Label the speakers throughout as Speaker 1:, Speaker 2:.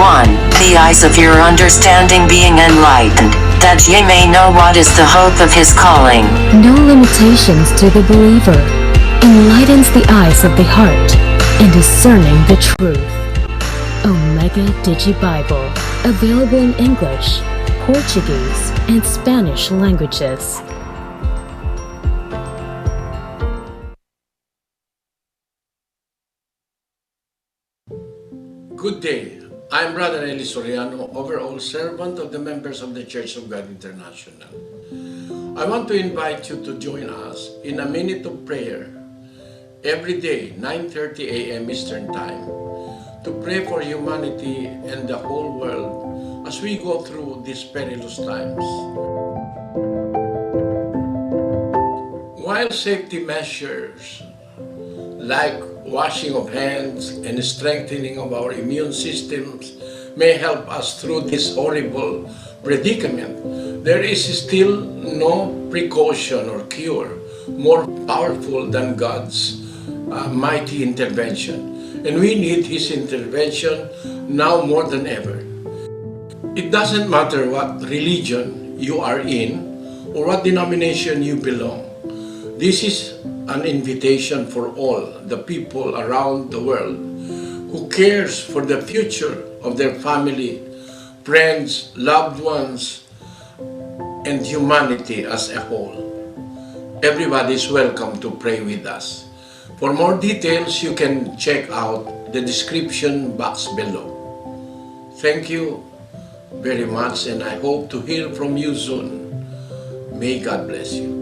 Speaker 1: 1. The eyes of your understanding being enlightened, that ye may know what is the hope of his calling.
Speaker 2: No limitations to the believer. Enlightens the eyes of the heart in discerning the truth. Omega Digi Bible. Available in English, Portuguese, and Spanish languages.
Speaker 3: Good day. I'm Brother Eli Soriano, overall servant of the members of the Church of God International. I want to invite you to join us in a minute of prayer every day, 9:30 a.m. Eastern Time, to pray for humanity and the whole world as we go through these perilous times. While safety measures like washing of hands and strengthening of our immune systems may help us through this horrible predicament, there is still no precaution or cure more powerful than God's mighty intervention. And we need His intervention now more than ever. It doesn't matter what religion you are in or what denomination you belong. This is an invitation for all the people around the world who cares for the future of their family, friends, loved ones, and humanity as a whole. Everybody is welcome to pray with us. For more details, you can check out the description box below. Thank you very much, and I hope to hear from you soon. May God bless you.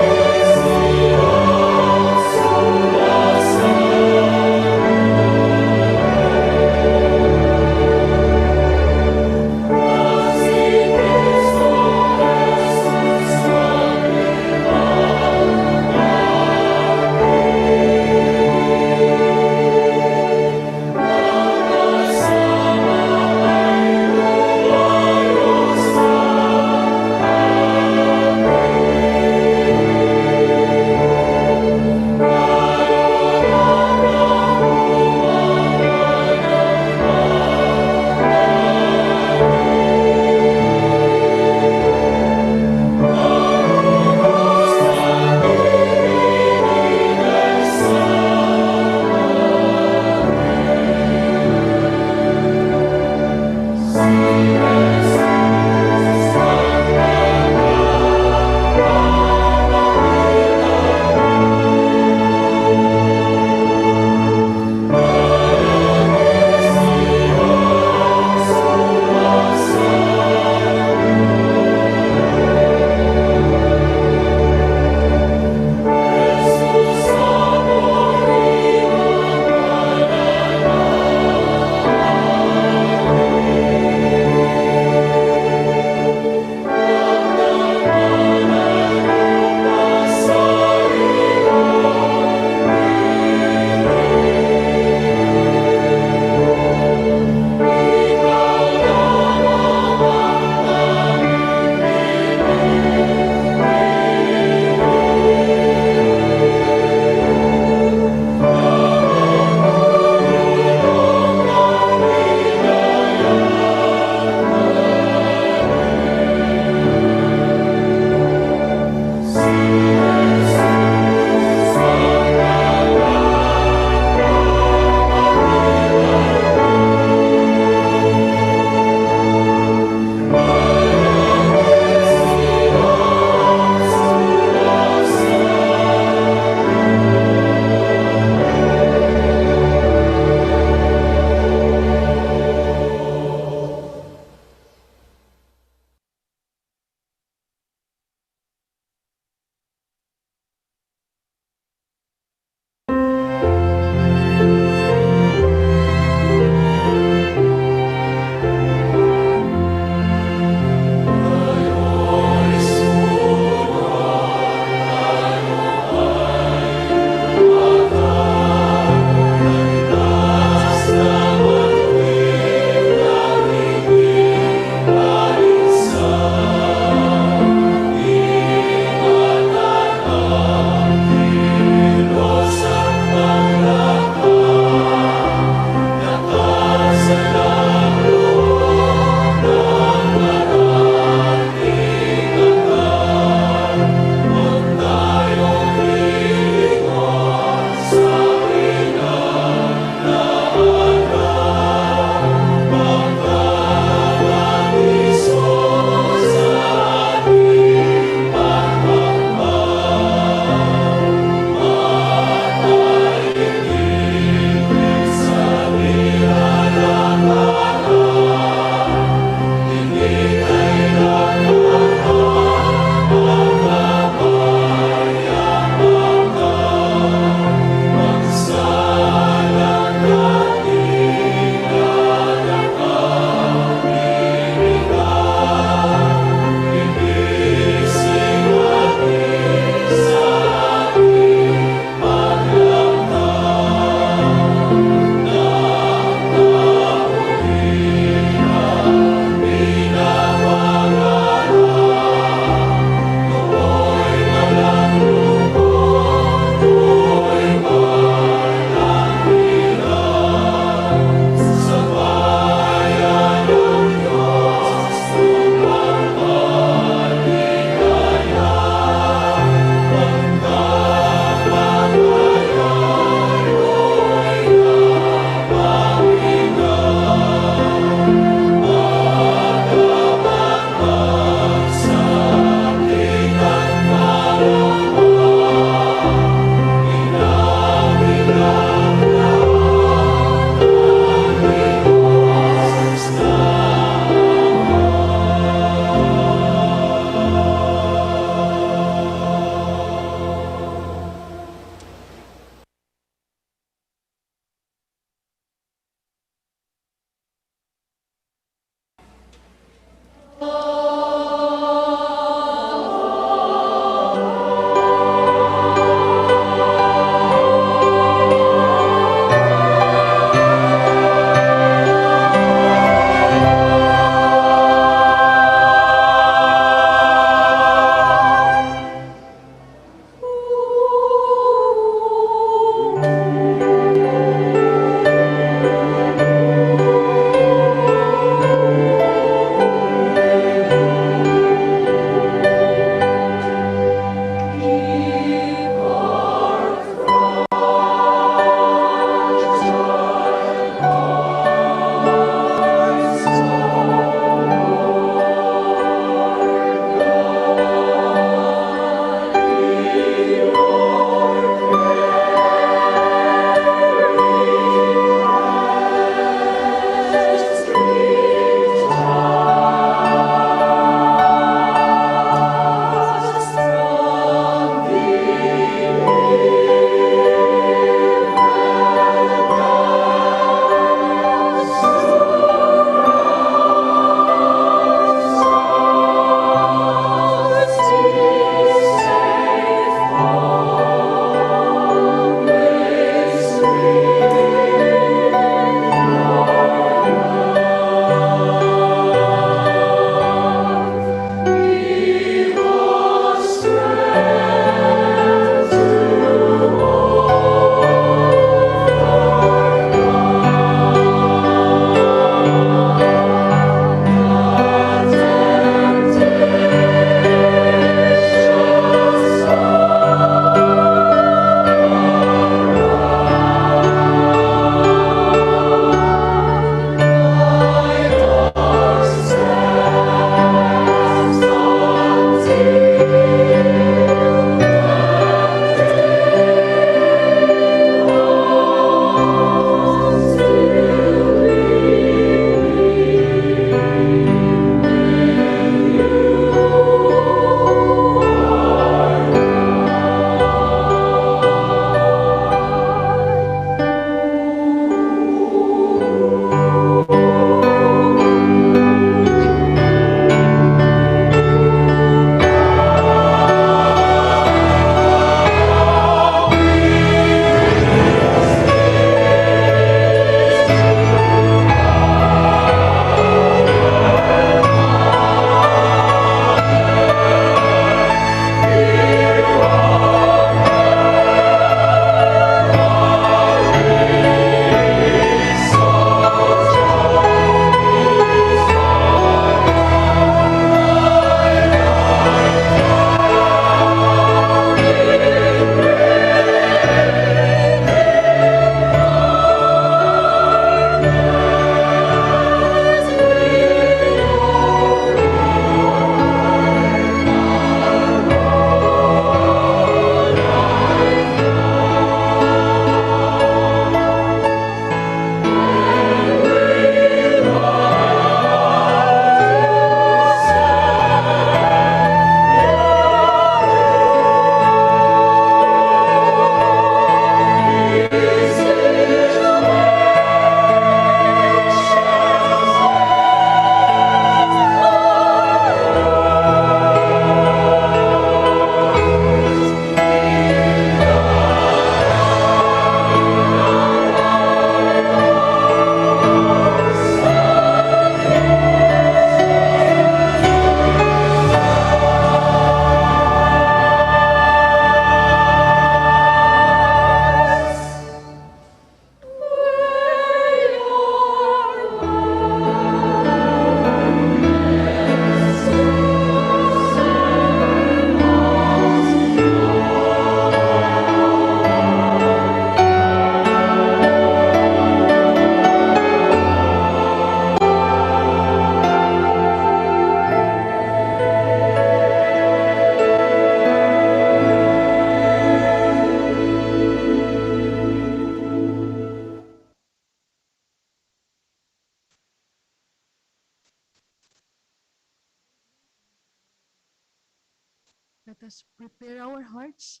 Speaker 4: us prepare our hearts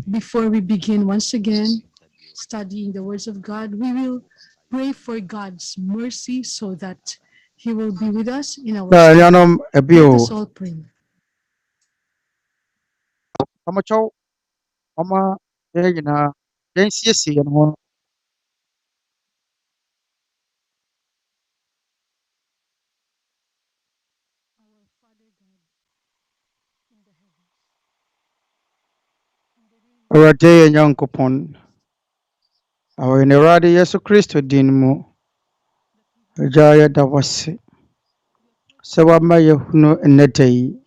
Speaker 4: before we begin once again studying the words of God. We will pray for God's mercy so that He will be with us in our study. Let us all pray.
Speaker 5: Awurade Nyankopɔn, awo ne Awurade Yesu Kristo din mu, agya yɛda wo ase sɛ wama yɛhunu nnɛ da yi,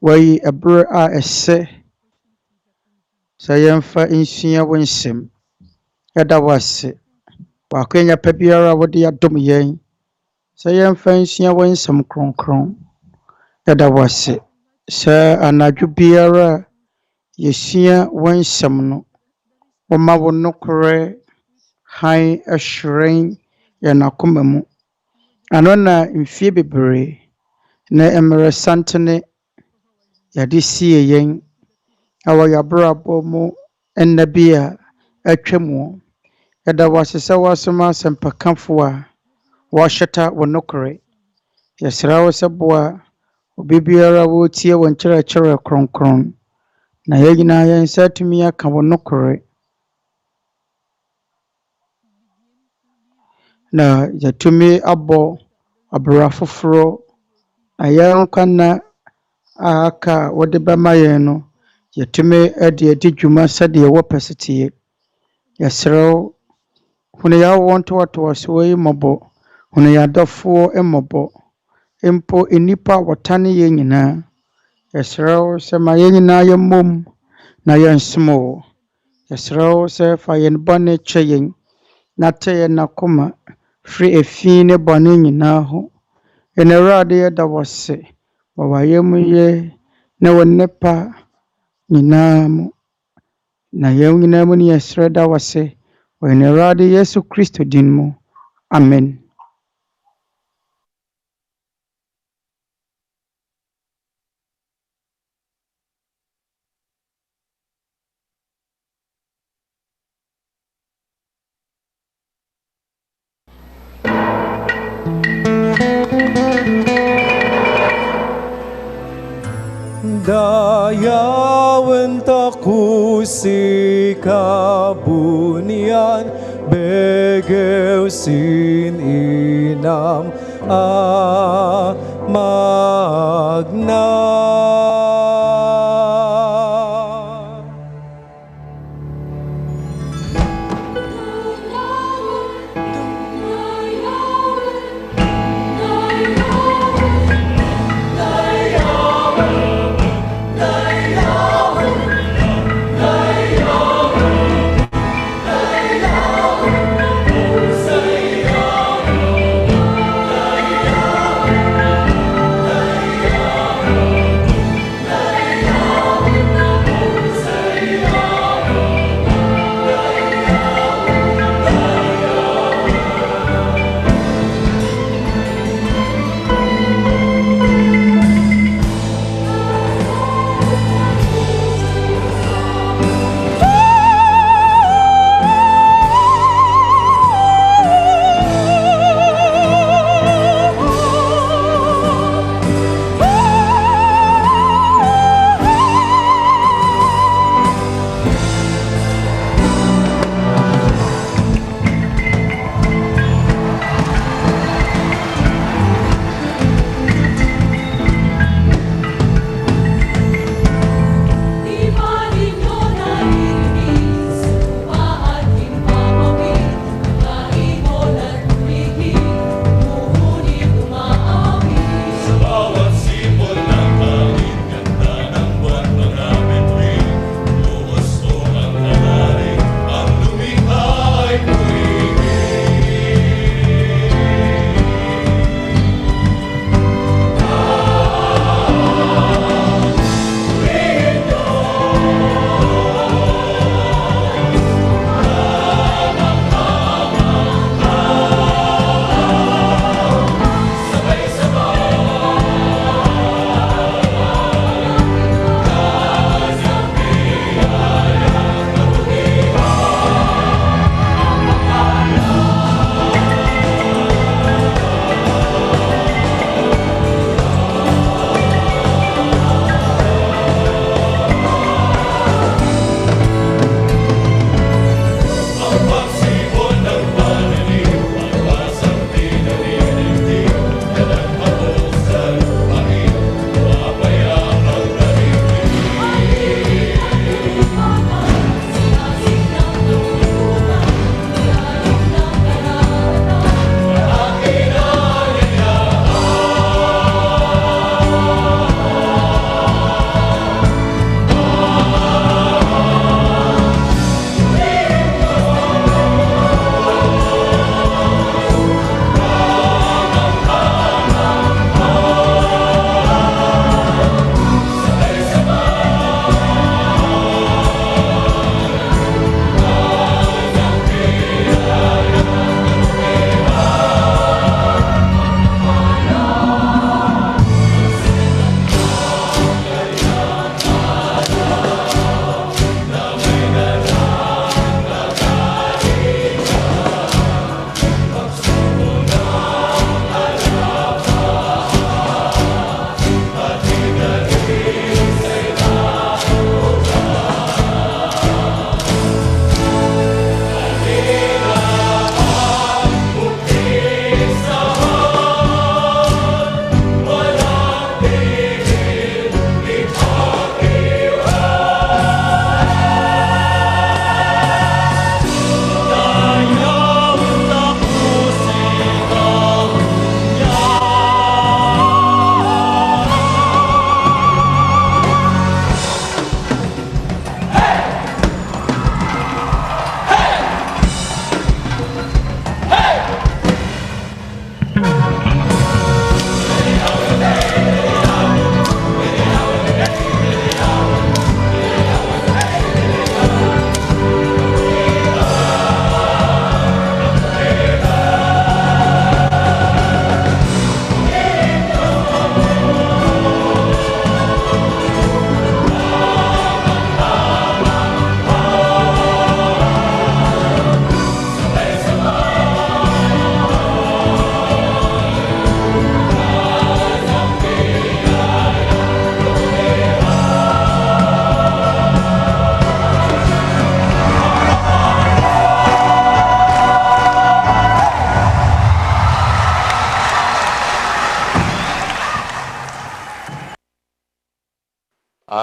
Speaker 5: wayi ɛberɛ a ɛsɛ sɛ yɛmfa nsua wo nsɛm. Yɛda wo ase w'akwanya pa biara a wode adom yɛn sɛ yɛmfa nsua wo nsɛm kronkron. Yɛda wo ase sɛ anadwo biara yɛsua wo nsɛm no, woma wo nokorɛ hann ɛhyerɛn yɛn akoma mu. Ano na mfie bebree na mmerɛ santene yɛde sie yɛn awɔ yɛabrabɔ mu nna bi a atwa mu. Yɛda wo ase sɛ woasoma asɛmpakafo a wɔahyɛta wo nokorɛ. Yɛsrɛ wo sɛ boa obi biara wɔretie wo nkyerɛkyerɛ kronkron, na yɛn nyinaa yɛn nsa atumi aka wo nokorɛ, na yɛtumi abɔ abra foforɔ na yɛn nkwanna a aka a wode bɛma yɛn no yɛtumi de adi dwuma sɛdeɛ wopɛ sɛ tie. Yɛsrɛ wo hunu yɛawoɔ ntoatoasoɔ yi mmɔbɔ, hunu yɛadɔfoɔ mmɔbɔ, mpo nnipa a wɔtane yɛn nyinaa. Yɛsrɛ wo sɛ ma yɛn nyinaa yɛmmom na yɛnsom wo. Yɛsrɛ wo sɛ fa yɛn bɔne kyɛ yɛn na tɛ yɛn akoma firi efi ne bɔne nyinaa ho. Yɛn Awurade yɛda wo ase wɔ w'ayamyɛ ne wo nnepa nyinaa mu, na yɛn nyinaa mu ne yɛsrɛ da wo ase wɔ yɛn Awurade Yesu Kristo din mu. Amen.
Speaker 6: Dayawan taku si kabunian begew sin inam magna.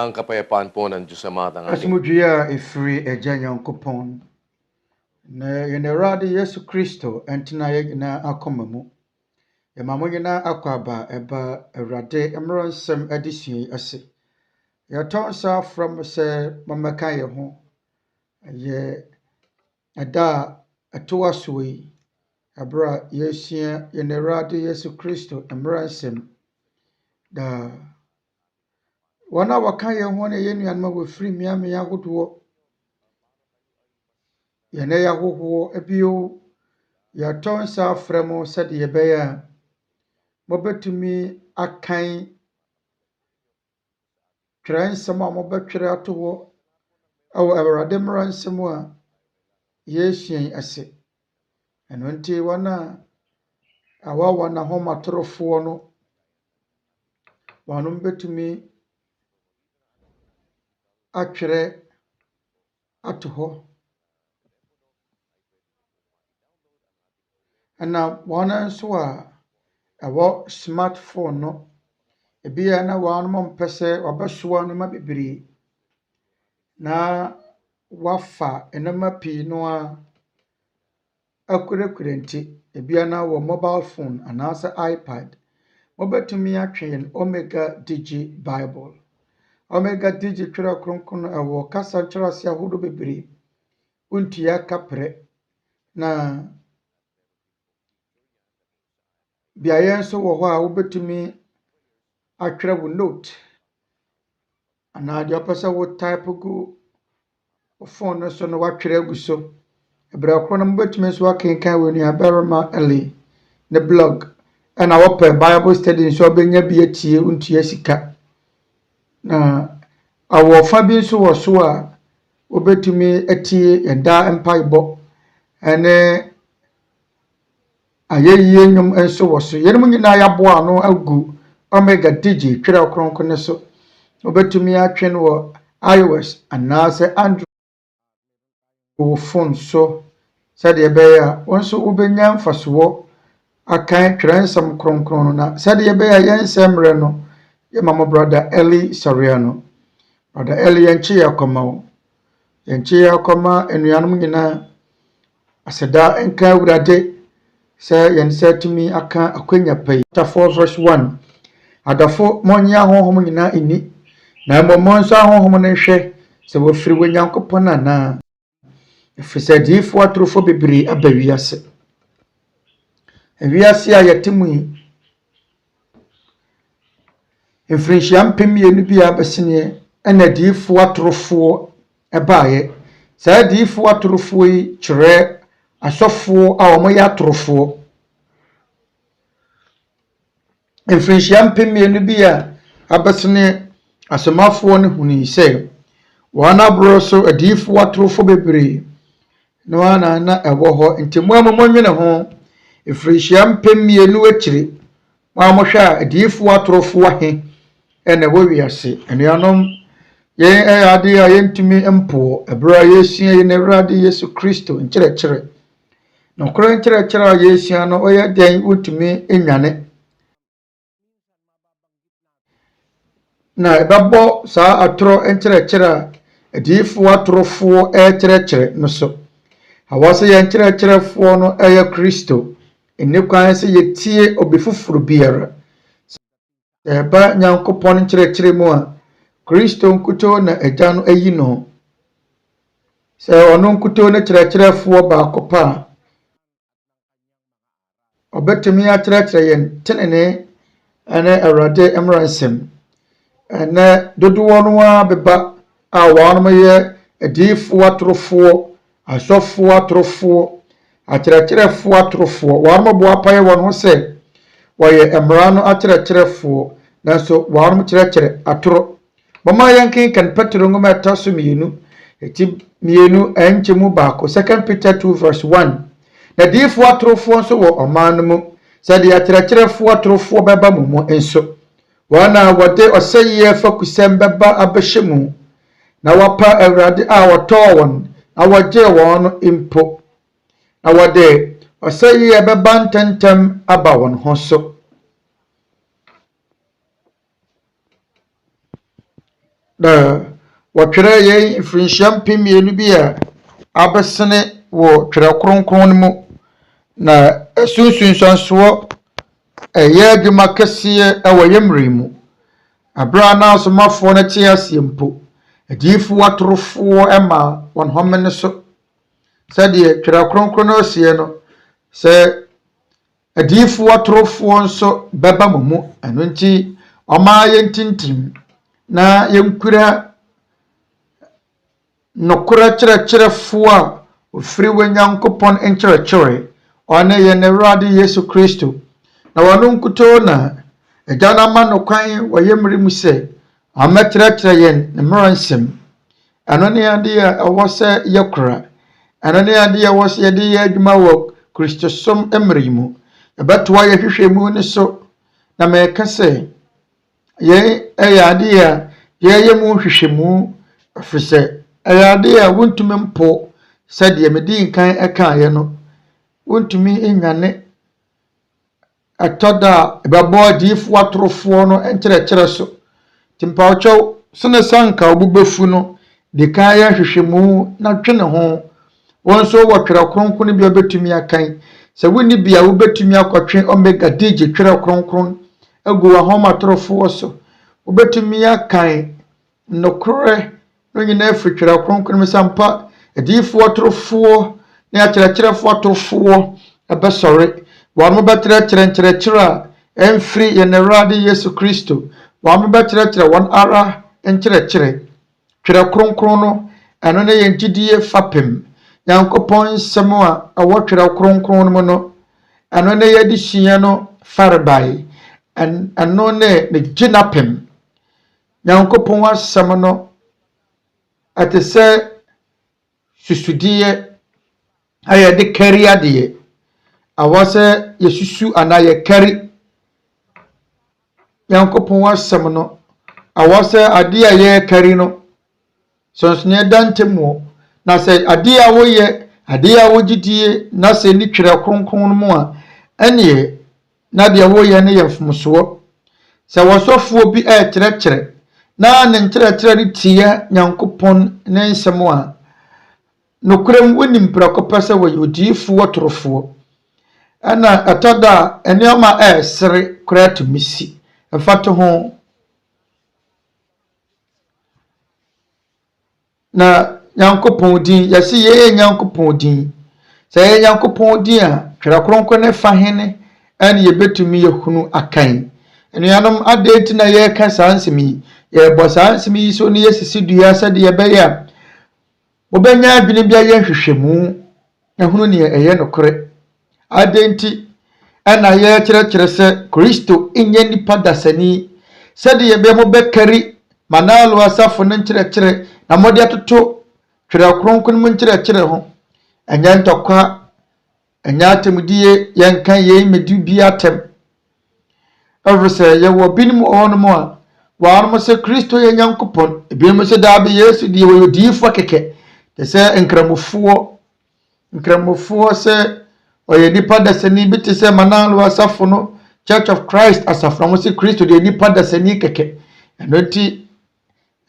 Speaker 7: ang kapayapaan po ng Diyos Ama at ang ating
Speaker 5: Asumudria ifri eja Nyankopɔn na yɛn Awurade Yesu Kristo ɛntena yɛn nyinaa akoma mu. Yɛma mo nyinaa akɔ aba ɛba Awurade mmaransɛm ɛdidisoɔ yi ase. Yɛtɔn sa from sɛ mamɛka yɛn ho yɛ ɛda a ɛtoa so yi abra yɛsua yɛn Awurade Yesu Kristo mmaransɛm da wɔn a wɔka yɛn ho ne yɛn nuanom a wɔfiri mmeammea ahodoɔ yɛn ɛyɛ ahohoɔ ebio yɛtɔn nsa afrɛ mo sɛdeɛ ɛbɛyɛ a mobɛtumi akan twerɛ nsɛm a mobɛtwerɛ ato hɔ ɛwɔ Awurade mmaransɛm a yɛsua yi ase. Ɛno nti wɔn a wɔn ahomatorofoɔ no wɔn bɛtumi atwerɛ ato hɔ. Ɛna wɔn nso a ɛwɔ smartphone no ebi yɛ na wɔn mpɛ sɛ wɔbɛsoa nneɛma bebree na wafa nneɛma pii no a akurakura nti ebi yɛ na wɔ mobile phone anaasɛ iPad wɔbɛtumi atwe yɛn Omega Digi Bible. Omega Digi twerɛ kronkron ɛwɔ kasa nkyerɛase ahodoɔ bebree wontua kaprɛ na beaeɛ nso wɔ hɔ a wobɛtumi atwerɛ wo note anaa deɛ ɔpɛ sɛ wo type gu wo phone no so no watwerɛ agu so. Ɛberɛ koro no mobɛtumi nso akenkan wɔ nuabarima Eli ne blog ɛna wɔpɛ Bible study nso ɔbɛnya bi atie wontua sika. Na awɔfa bi nso wɔ so a wobɛtumi atie ɛda mpaebɔ ɛne ayɛyie nnwom nso wɔ so. Yɛn mu nyinaa yɛaboa ano agu Omega Digi twerɛ kronkron ne so. Wobɛtumi atwe no wɔ iOS anaasɛ Android wɔ phone so sɛdeɛ ɛbɛyɛ a wɔn nso wobɛnya mfasoɔ akan twerɛ nsɛm kronkron no na sɛdeɛ ɛbɛyɛ a yɛn nsɛmmerɛ no yɛma mo brother Eli Soriano. Brother Eli yɛnkye yɛ akɔma wo. Yɛnkye yɛ akɔma anuanom nyinaa aseda nka Awurade sɛ yɛn nsa tumi aka akwanya pɛi. Chapter 4 verse 1 adafo mɔnyɛ ahohom nyinaa ini na mmɔmmɔ nso ahohom no nhwɛ sɛ wɔfiri wɔ Nyankopɔn anaa ɛfiri sɛ adiyifoɔ atorofo bebree aba wiase. Wiase a yɛte mu yi mfirinhyia mpem mmienu bi a bɛseneɛ ɛna adiyifoɔ atorofoɔ ɛbaeɛ. Saa adiyifoɔ atorofoɔ yi kyerɛ asɔfoɔ a wɔyɛ atorofoɔ. Mfirinhyia mpem mmienu bi a abɛsene asomafoɔ no hunu sɛ wɔn aboro so adiyifoɔ atorofoɔ bebree na wɔn na ɛwɔ hɔ. Nti mo a monwene ho mfirinhyia mpem mmienu akyiri mo a mohwɛ a adiyifoɔ atorofoɔ ahe ɛna ɛwɔ wiase. Anuanom yɛn ɛyɛ ade a yɛntumi mpoɔ ɛberɛ a yɛsua yɛn Awurade Yesu Kristo nkyerɛkyerɛ. Nokorɛ nkyerɛkyerɛ a yɛsua no ɔyɛ dɛn wotumi nwane na ɛbɛbɔ saa atorɔ nkyerɛkyerɛ a adiyifoɔ atorofoɔ ɛkyerɛkyerɛ no so. Awɔ sɛ yɛn nkyerɛkyerɛfoɔ no ɛyɛ Kristo ɛnni kwan sɛ yɛtie obi foforɔ biara. Sɛ ɛba Nyankopɔn nkyerɛkyerɛ mu a Kristo nkutoo na agya no ayi no. Sɛ ɔno nkutoo no kyerɛkyerɛfoɔ baako pa a ɔbɛtumi akyerɛkyerɛ yɛn tenene ɛne Awurade mmaransɛm. Ɛnɛ dodoɔ no a bɛba a wɔn yɛ adiyifoɔ atorofoɔ asɔfoɔ atorofoɔ akyerɛkyerɛfoɔ atorofoɔ. Wɔn boa paeɛ wɔn ho sɛ wɔyɛ mmara no akyerɛkyerɛfoɔ nanso wɔn kyerɛkyerɛ atoro. Mama yɛnkenkan Petro nwoma ɛtɔ so mmienu eti mmienu ɛnkyɛ mu baako 2 Peter 2 verse 1. Na adiyifoɔ atorofoɔ nso wɔ ɔman no mu sɛdeɛ akyerɛkyerɛfoɔ atorofoɔ bɛba mo mu nso. Wɔn a wɔde ɔsɛyie fakusɛm bɛba abɛhyɛ mu na wɔpa Awurade a wɔtɔɔ wɔn na wɔgye wɔn no mpo na wɔde ɔsɛyie bɛba ntɛntɛm aba wɔn ho so. na wɔtwerɛ yɛn mfirinhyia mpem mmienu bi a abɛsene wɔ twerɛ kronkron no mu na asunsunsansoɔ ɛyɛ adwuma kɛseɛ ɛwɔ yɛn mmerɛ mu. Abra na asomafoɔ no te aseɛ mpo adiyifoɔ atorofoɔ ɛma wɔn homene so sɛdeɛ twerɛ kronkron no aseɛ no sɛ adiyifoɔ atorofoɔ nso bɛba mo mu. Ɛno nti ɔmaa yɛntintim na yɛnkura nokorɛ kyerɛkyerɛfoɔ a ofiri w'Onyankopɔn nkyerɛkyerɛ ɔne yɛn Awurade Yesu Kristo na wɔno nkutoo na agya no ama no kwan wɔ yɛn mmere mu sɛ ɔmmɛkyerɛkyerɛ yɛn ne mmaransɛm. Ɛno ne adeɛ a ɛwɔ sɛ yɛkora. Ɛno ne adeɛ a ɛwɔ sɛ yɛde yɛ adwuma wɔ Kristosom mmere mu. Yɛbɛtoa yɛhwehwɛ mu no so na mɛka sɛ yɛn ɛyɛ adeɛ a yɛyɛ mu hwehwɛmu ɛfiri sɛ ɛyɛ adeɛ a wontumi mpo sɛdeɛ medi nkan ɛkaeɛ no wontumi nwane ɛtɔ da a ɛbɛbɔ adiyifoɔ atorofoɔ no nkyerɛkyerɛ so. Timpawkyɛw sene sanka wobɛfu no de kan yɛ hwehwɛmu na twe ne ho. Wɔn nso wɔ twerɛ kronkron bi a wobɛtumi akan sɛ wonni bi a wobɛtumi akɔtwe omega digye twerɛ kronkron agu ahoma atorofoɔ so wobɛtumi akan nokorɛ no nyinaa firi twerɛ kronkron mu sampa adiyifoɔ atorofoɔ ne akyerɛkyerɛfoɔ atorofoɔ ɛbɛsɔre. Wɔn mo bɛkyerɛkyerɛ nkyerɛkyerɛ a ɛmfiri yɛn Awurade Yesu Kristo. Wɔn mo bɛkyerɛkyerɛ wɔn ara nkyerɛkyerɛ. Twerɛ kronkron no ɛno ne yɛn gyedie fapem. Nyankopɔn nsɛm a ɛwɔ twerɛ kronkron no mu no ɛno ne yɛde sua no farebae. Ɛno ne gyinapem. Nyankopɔn asɛm no ɛte sɛ susudeɛ a yɛde kari adeɛ. Awɔ sɛ yɛsusu anaa yɛkari Nyankopɔn asɛm no. Awɔ sɛ adeɛ a yɛkari no sɔnsɔneɛ da ntam wɔ na sɛ adeɛ a woyɛ adeɛ a wogyedie na sɛ ni twerɛ kronkron no mu a ɛneɛ na deɛ woyɛ no yɛ mfomsoɔ. Sɛ wɔsɔfoɔ bi ɛkyerɛkyerɛ na ne nkyerɛkyerɛ no tia Nyankopɔn ne nsɛm a nokorɛm wonim prɛko pɛ sɛ wɔyɛ odiyifoɔ atorofoɔ. Ɛna ɛtɔ da a nneɛma ɛsere koraa tumi si ɛfa to ho. Na Nyankopɔn din yɛse yɛyɛ Nyankopɔn din. Sɛ yɛyɛ Nyankopɔn din a twerɛ kronkron ne fa hene ɛne yɛbɛtumi yɛhunu akan. Anuanom adɛn nti na yɛreka saa nsɛm yi yɛbɔ saa nsɛm yi so ne yɛsisi dua sɛdeɛ ɛbɛyɛ a wobɛnya adwene bi ayɛ nhwehwɛmu na hunu ne ɛyɛ nokorɛ. Adɛn nti ɛna yɛkyerɛkyerɛ sɛ Kristo nyɛ nipa dasani sɛdeɛ yɛbɛyɛ mo bɛkari manalo asafo no nkyerɛkyerɛ na mode atoto twerɛ kronkron mu nkyerɛkyerɛ ho. Ɛnyɛ ntɔkwa ɛnyɛ atemdie yɛnka yɛn medi bi atem. Ɛfiri sɛ yɛwɔ binom hɔnom a wɔanom sɛ Kristo yɛ Nyankopɔn ebinom sɛ daabi Yesu deɛ wɔyɛ odiyifoɔ kɛkɛ te sɛ nkramofoɔ sɛ ɔyɛ nipa dasani bi te sɛ manalo asafo no Church of Christ asafo no sɛ Kristo deɛ nipa dasani kɛkɛ. Ɛno nti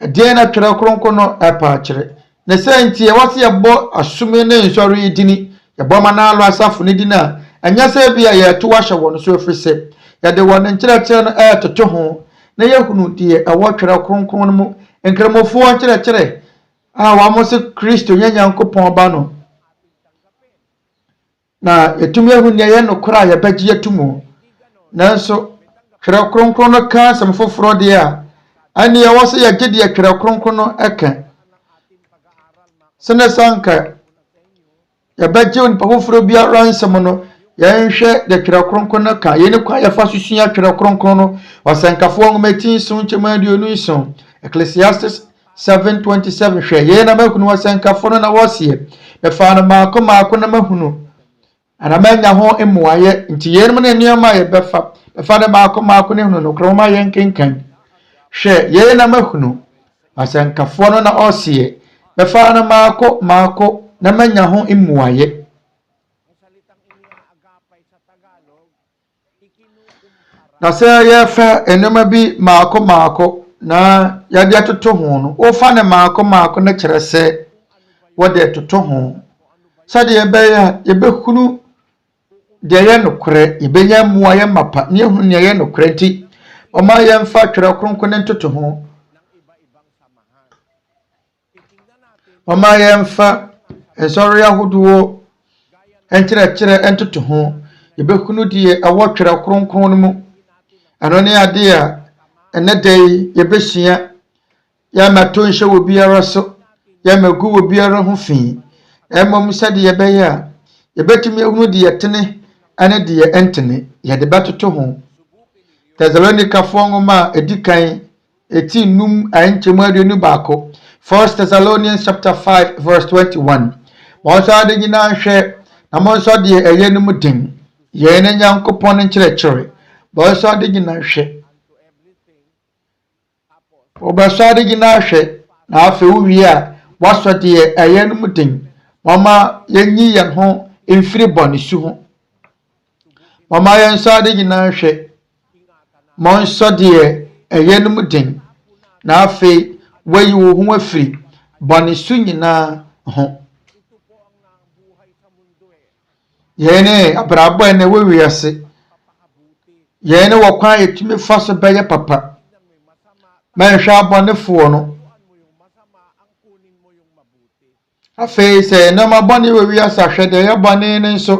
Speaker 5: ɛdeɛ na twerɛ kronkron no ɛpa akyerɛ na sɛ nti yɛwɔ sɛ yɛbɔ asome ne nsɔre yi dini yɛbɔ manalo asafo no dini a ɛnyɛ sɛ bi a yɛto ahyɛ wɔn so ɛfiri sɛ yɛde wɔn nkyerɛkyerɛ no ɛtoto ho na yɛhunu deɛ ɛwɔ twerɛ kronkron no mu. Nkramofoɔ nkyerɛkyerɛ a wɔn sɛ Kristo nyɛ Nyankopɔn ba no na yɛtumi ahu nea yɛ nokorɛ a yɛbɛgye ato mu. Nanso twerɛ kronkron no ka asɛm foforɔ deɛ a ɛne yɛwɔ sɛ yɛgye deɛ twerɛ kronkron no ɛka. Sene sanka yɛbɛgye nipa foforɔ biara nsɛm no yɛnhwɛ deɛ twerɛ kronkron no ka. Yɛne kwa yɛfa susua twerɛ kronkron no ɔsɛnkafoɔ nwoma ti so nkyɛmu aduonu nson Ecclesiastes 7:27 hwɛ yɛn na mahunu ɔsɛnkafoɔ no na wɔseɛ bɛfa no maako na mahunu anamanya ho mmuayɛ. Nti yɛn mu ne nneɛma a yɛbɛfa bɛfa no maako ne hunu nokorɛ ma yɛn kenkan. Hwɛ yɛn na mahunu ɔsɛnkafoɔ no na ɔseɛ bɛfa no maako na manya ho mmuayɛ. Na sɛ yɛfa nneɛma bi maako na yade atoto ho no o fa ne maako na kyerɛ sɛ wode atoto ho sade yɛbɛyɛ yɛbɛhunu deɛ yɛ nokorɛ yɛbɛnya mmoa yɛ mapa ne yɛhunu ne yɛ nokorɛ nti ɔma yɛmfa twerɛ kronkron ne ntoto ho ɔma yɛmfa nsɔre ahodoɔ nkyerɛkyerɛ ntoto ho yɛbɛhunu deɛ ɛwɔ twerɛ kronkron no mu ɛno ne ade a ɛnɛ da yi yɛbɛhyia yɛamato nhyɛ wɔ biara so yɛamagu wɔ biara ho fi ɛmmom sɛdeɛ yɛbɛyɛ a yɛbɛtumi ahunu deɛ yɛtene ane deɛ ɛntene yɛde bɛtoto ho Thessalonikafoɔ nwoma a ɛdi kan ɛti num ankyɛmu aduonu baako 1 Thessalonians chapter 5 verse 21 ma ɔnso ade nyinaa hwɛ na mo nso deɛ ɛyɛ no mu den yɛn ne Nyankopɔn no nkyerɛkyerɛ ma ɔnso ade nyinaa hwɛ ɔbɛso ade nyinaa hwɛ na afei wowie a wasɔ deɛ ɛyɛ no mu den mama yɛnyi yɛn ho mfiri bɔnesu ho mama yɛn nso ade nyinaa hwɛ ma ɔnso deɛ ɛyɛ no mu den na afei wayi wo ho afiri bɔnesu nyinaa ho yɛn ne abrabɔ ɛna ɛwɔ wiase yɛn ne wɔ kwan yɛtumi fa so bɛyɛ papa mɛnhwɛ abɔnefoɔ no afei sɛ nneɛma bɔne wɔ wiase ahwɛ deɛ ɛyɛ bɔne ne nso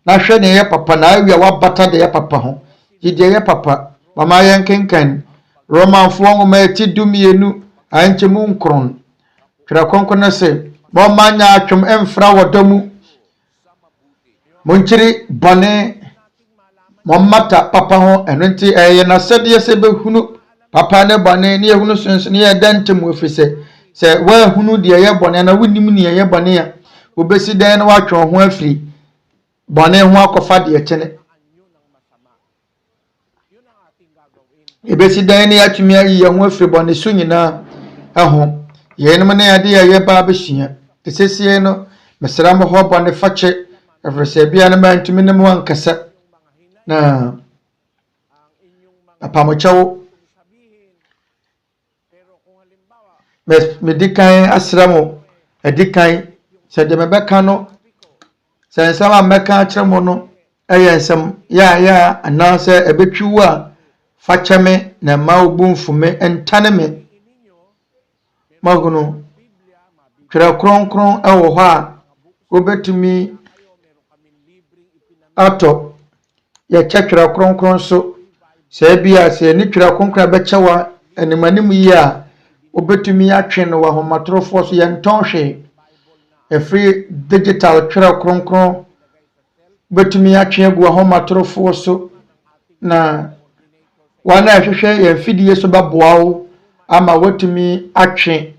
Speaker 5: na hwɛ deɛ ɛyɛ papa na awia wabata deɛ ɛyɛ papa ho yi deɛ ɛyɛ papa mama yɛn kenkan Romanfoɔ nwoma eti 12 ankyɛmu 9 twerɛ kronkron no sɛ bɔma nya atwom ɛmfra wɔ dɔ mu monkyiri bɔne mɔmmata papa ho ɛno nti ɛyɛ na sɛdeɛ sɛ bɛhunu papa ne bɔne ne yɛhunu sonso ne yɛda ntɛm ofiri sɛ woahunu deɛ ɛyɛ bɔne na wonim ne ɛyɛ bɔne a wobɛsi dan na woatwe ho afiri bɔne ho akɔfa deɛ kyene ebesi dan ne atumi ayi yɛn ho afiri bɔne so nyinaa ɛho yɛnom ne ade a yɛba abɛhyia tesesie no mesra mo hɔ bɔne fakyɛ ɛfiri sɛ bia no mantumi ne mo ankasa na apamokyɛwo medi kan asra mo adi kan sɛ deɛ mebɛka no sɛ nsɛm a mɛka akyerɛ mo no ɛyɛ nsɛm yɛa anaasɛ ɛbɛtwi wo a fakyɛ me na ma obu mfume ntane me mahunu twerɛ kronkron ɛwɔ hɔ a wobɛtumi atɔ yɛkyɛ twerɛ kronkron so sɛ bia sɛ ne twerɛ kronkron bɛkyɛ wa animanim yi a wobɛtumi atwe no wɔ ahomatorofoɔ so yɛntɔn hwee ɛfiri digital twerɛ kronkron wobɛtumi atwe agu ahomatorofoɔ so na wana ɛhwehwɛ yɛn fidie so bɛboa wo ama watumi atwe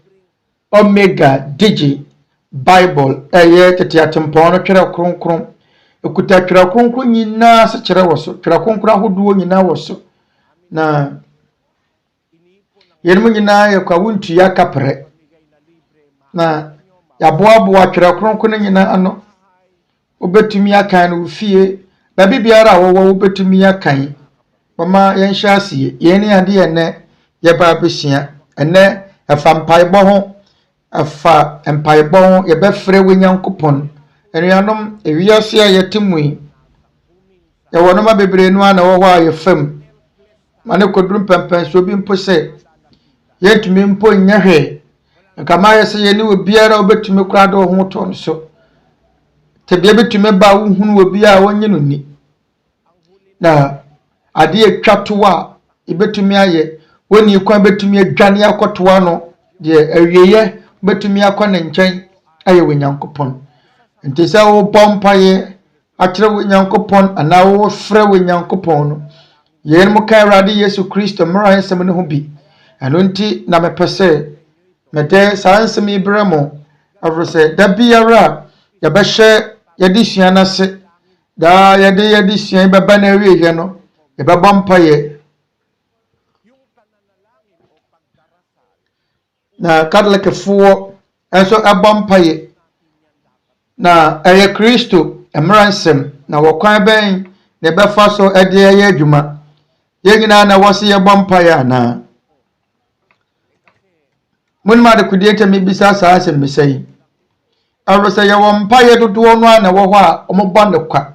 Speaker 5: omega digi bible ɛyɛ tete atempɔn no twerɛ kronkron ekuta twerɛ kronkron nyinaa se kyerɛ wɔ so twerɛ kronkron ahodoɔ nyinaa wɔ so na yɛn mu nyinaa yɛ kwa wuntu ya kaprɛ na yaboaboa twerɛ kronkron nyinaa ano wobɛtumi akan no fie baabi biara a wɔwɔ wobɛtumi akan mama yɛnhyɛ aseɛ yɛn ne ade yɛnɛ yɛba abɛhyia ɛnɛ ɛfa mpaebɔ ho ɛfa mpaebɔ ho yɛbɛfrɛ wɔ Nyankopɔn anuanom ewiase a yɛte mu yi yɛwɔ noma bebree no ana wɔ hɔ a yɛfam ma ne koduru mpɛmpɛn so bi mpo sɛ yɛntumi mpo nyɛ hwɛ nka ma yɛ sɛ yɛne wɔ biara wobɛtumi krado ho to no so tebea bɛtumi ba wohunu wɔ biara wɔnye no ni na ade atwa to a ebetumi ayɛ woni kwan betumi adwane akɔtoa no de awieyɛ betumi akɔ ne nkyɛn ayɛ wɔ Nyankopɔn nti sɛ wo bompaye akyerɛ wɔ Nyankopɔn ana wo frɛ wɔ Nyankopɔn no yɛn mu kan Awurade Yesu Kristo Mmaransɛm no ho bi ɛno nti na mepɛ sɛ mede saa nsɛm yi brɛ mo afiri sɛ da biara yɛbɛhyɛ yɛde sua no ase daa yɛde sua bɛba na awieyɛ no yɛbɛbɔ mpaeɛ na Katholikfoɔ nso ɛbɔ mpaeɛ na ɛyɛ Kristo Mmaransɛm na wɔkwan bɛn na ɛbɛfa so ɛde ɛyɛ adwuma yɛn nyinaa na wɔse yɛbɔ mpaeɛ ana Munima de kudiete mi bisa saa asɛm bisa yi. Awurɛ sɛ yɛwɔ mpaeɛ dodoɔ no a na ɛwɔ hɔ a ɔmobɔ ne kwa.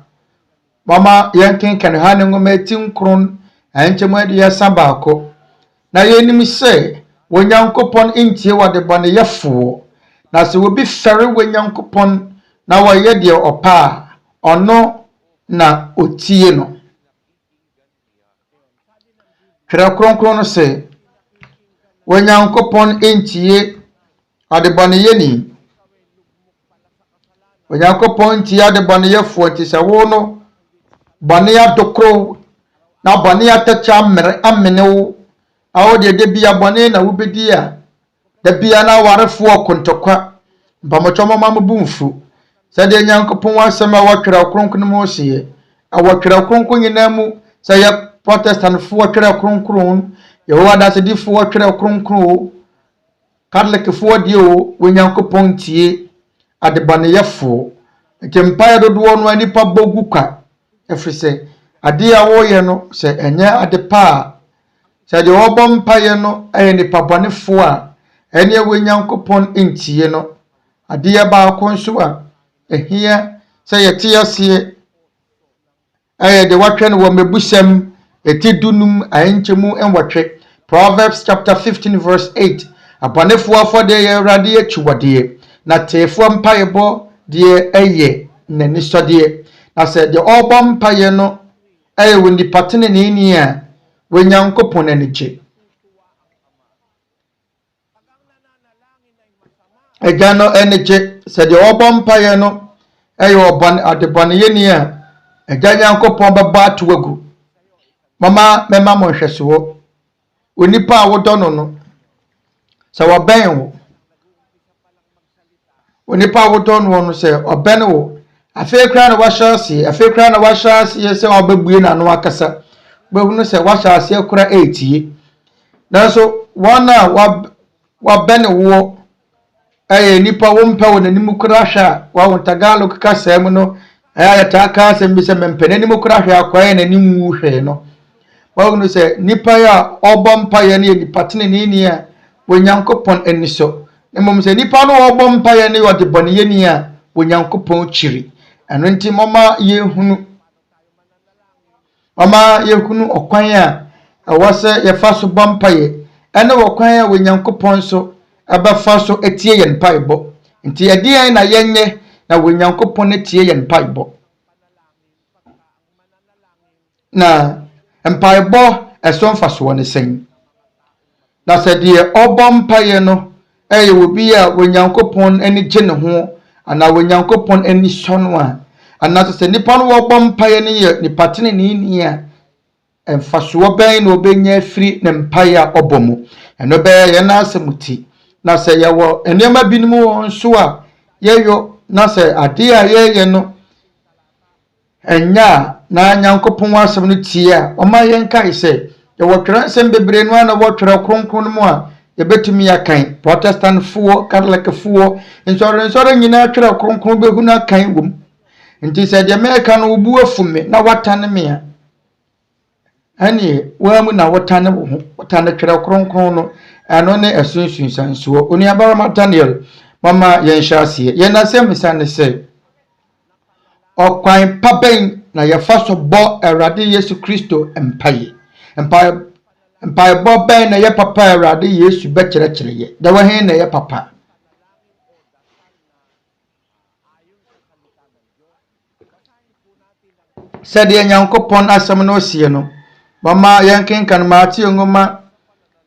Speaker 5: Mama yɛnkenkan ha ne nwoma eti nkron ankyɛmu aduasa baako. Na yɛnim sɛ Onyankopɔn ntie wɔde bɔneyɛfoɔ. Na sɛ obi fɛre Onyankopɔn na wɔyɛ deɛ ɔpɛ a ɔno na otie no. Twerɛ kronkron no sɛ Onyankopɔn ntie adebɔneyɛni. Onyankopɔn ntie adebɔneyɛfoɔ nti sɛ wo no bɔne adokoro na bɔne atɛkyɛ amene wo a wo de bia bɔne na wobɛdi a da bia na warefoɔ kontokwa mpamotwɔmɔ ma mo bumfu sɛ de Nyankopɔn asɛm a wɔtwerɛ kronkron mu hyeɛ a wɔtwerɛ kronkron nyinaa mu sɛ yɛ Protestant foɔ twerɛ kronkron Yehowa dasedifoɔ twerɛ kronkron Catholic foɔ die o Onyankopɔn tie adebɔneyɛfoɔ nti mpaeɛ dodoɔ no anipa bogu kwa ɛfiri sɛ ade a wɔyɛ no sɛ ɛnyɛ ade pa sɛ de wɔbɔ mpaeɛ no ɛyɛ nipa bɔnefoɔ a ɛne Onyankopɔn ntie no ade baako nso a ɛhia sɛ yɛte aseɛ ɛyɛ de wɔtwɛ no wɔ mebusɛm eti dunum ahenkyemu enwɔtwe Proverbs chapter 15 verse 8 abɔnefoɔ afɔde yɛ Awurade akyiwadeɛ na teefoɔ mpaeɛbɔ deɛ ɛyɛ n'anisɔdeɛ na sɛ de ɔbɔ mpaeɛ no ɛyɛ wɔ nipa teneneni a Onyankopɔn anigye ɛgya no anigye sɛ de ɔbɔ mpaeɛ no ɛyɛ adebɔneyɛni a ɛgya Nyankopɔn bɛbɔ ato agu mama mema mo nhwɛsoɔ onipa a wodɔ no sɛ wɔbɛn wo onipa a wodɔ no sɛ ɔbɛn wo afei kra na wahyɛ aseɛ sɛ ɔbɛbue na no akasa bɛhunu sɛ wahyɛ aseɛ kora etie nanso wɔn a wabɛn wo ɛyɛ nipa wo mpɛ wo nanim kora hwɛ a wɔn Tagalog kasa mu no ɛyɛ taa ka asɛm bi sɛ mempɛ nanim kora hwɛ akɔyɛ nanim wu hwɛ no wɔhunu sɛ nipa a ɔbɔ mpaeɛ no yɛ nipa teneneni a Onyankopɔn ani so mmom sɛ nipa no ɔbɔ mpaeɛ no yɛ ɔdebɔneyɛni a Onyankopɔn kyiri ɛno nti mama yɛhunu ɔkwan a ɛwɔ sɛ yɛfa so bɔ mpaeɛ ɛne ɔkwan a Onyankopɔn so ɛbɛfa so etie yɛn mpaebɔ nti ɛdeɛn na yɛnyɛ na Onyankopɔn etie yɛn mpaebɔ na mpaebɔ ɛso mfasoɔ ne sɛn na sɛ deɛ ɔbɔ mpaeɛ no ɛyɛ obi a Onyankopɔn ani gye ne ho ana Onyankopɔn ani sɔ no a ana sɛ nipa no wɔbɔ mpaeɛ no yɛ nipa teneneni a mfasoɔ bɛn na obɛnya afiri ne mpaeɛ a ɔbɔ mu ɛno bɛyɛ yɛn asɛm ti na sɛ yɛwɔ nneɛma binom wɔ nso a yɛyɔ na sɛ ade a yɛyɛ no ɛnya na Nyankopɔn asɛm no tie a ɔma yɛn kae sɛ yɛwɔ twerɛ nsɛm bebree no na wɔtwerɛ kronkron no mu a yɛbɛtumi akan Protestant foɔ Catholic foɔ nsɔre nyinaa twerɛ kronkron bɛhu na kan wom nti sɛ deɛ mɛka no wobu afume na watane me a ɛne wɔamu na watane wo ho watane twerɛ kronkron no ɛno ne ɛsunsunsansoɔ onuabarama Daniel mama yɛn hyɛ aseɛ yɛn asɛm sane sɛ ɔkwan pa bɛn na yɛfa so bɔ Awurade Yesu Kristo mpaeɛ mpaebɔ bɛn na yɛ papa Awurade Yesu bɛkyerɛkyerɛ yɛ da wɔhe na yɛ papa sɛdeɛ Nyankopɔn asɛm no osie no mama yɛnkenkan Mateo nwoma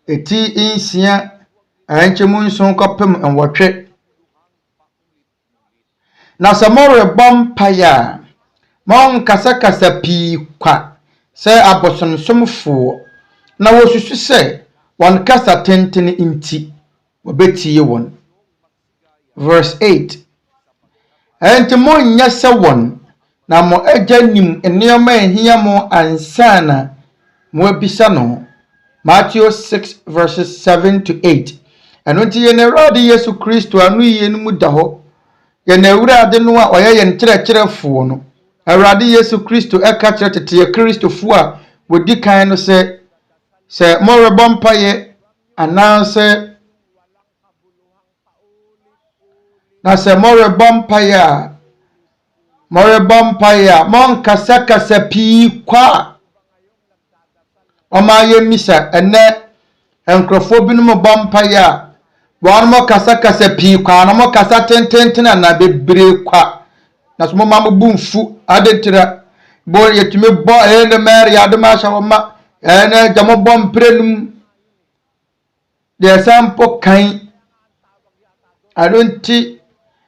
Speaker 5: eti 6 ahenkyemu 7 kɔpem nwɔtwe na sɛ morebɔ mpaeɛ a monkasakasa pii kwa sɛ abosonsomfoɔ na wosusu sɛ wɔn kasa tenten nti wɔbɛtie wɔn verse 8 ɛnti monyɛ sɛ wɔn na mo agya nim nneɛma ehia mo ansana mo abisa no Matthew 6 verses 7 to 8 ɛno nti yɛn Awurade Yesu Kristo anu yie no mu da hɔ yɛn Awurade no a ɔyɛ yɛn kyerɛkyerɛfoɔ no Awurade Yesu Kristo ɛka kyerɛ tete yɛ Kristofoɔ a wodi kan no sɛ morebɔ mpaeɛ anaasɛ na se more bompaya mon kasa pi kwa oma ye misa ene enkrofo binum bompaya wan mo kasa pi kwa na mo kasa tenten na bebre kwa na so mo ma bumfu adetira bo yetime bo ene mer ya de ma shawma ene jamo bom prenum de sampo kan adonti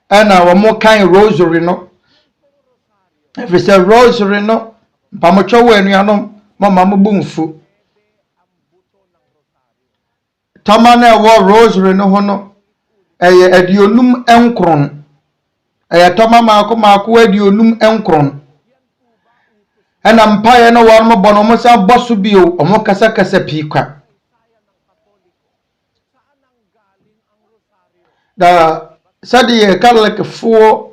Speaker 5: ana wo mo kan rosary no if it's a rosary no pamocho we anuanom mo ma mo bumfu tamana wo rosary no ho no eye adionum enkron eye tama maako adionum enkron ana mpaye no wo mo bono mo sa boso bio o mo kasa pikwa da sadi Catholic fo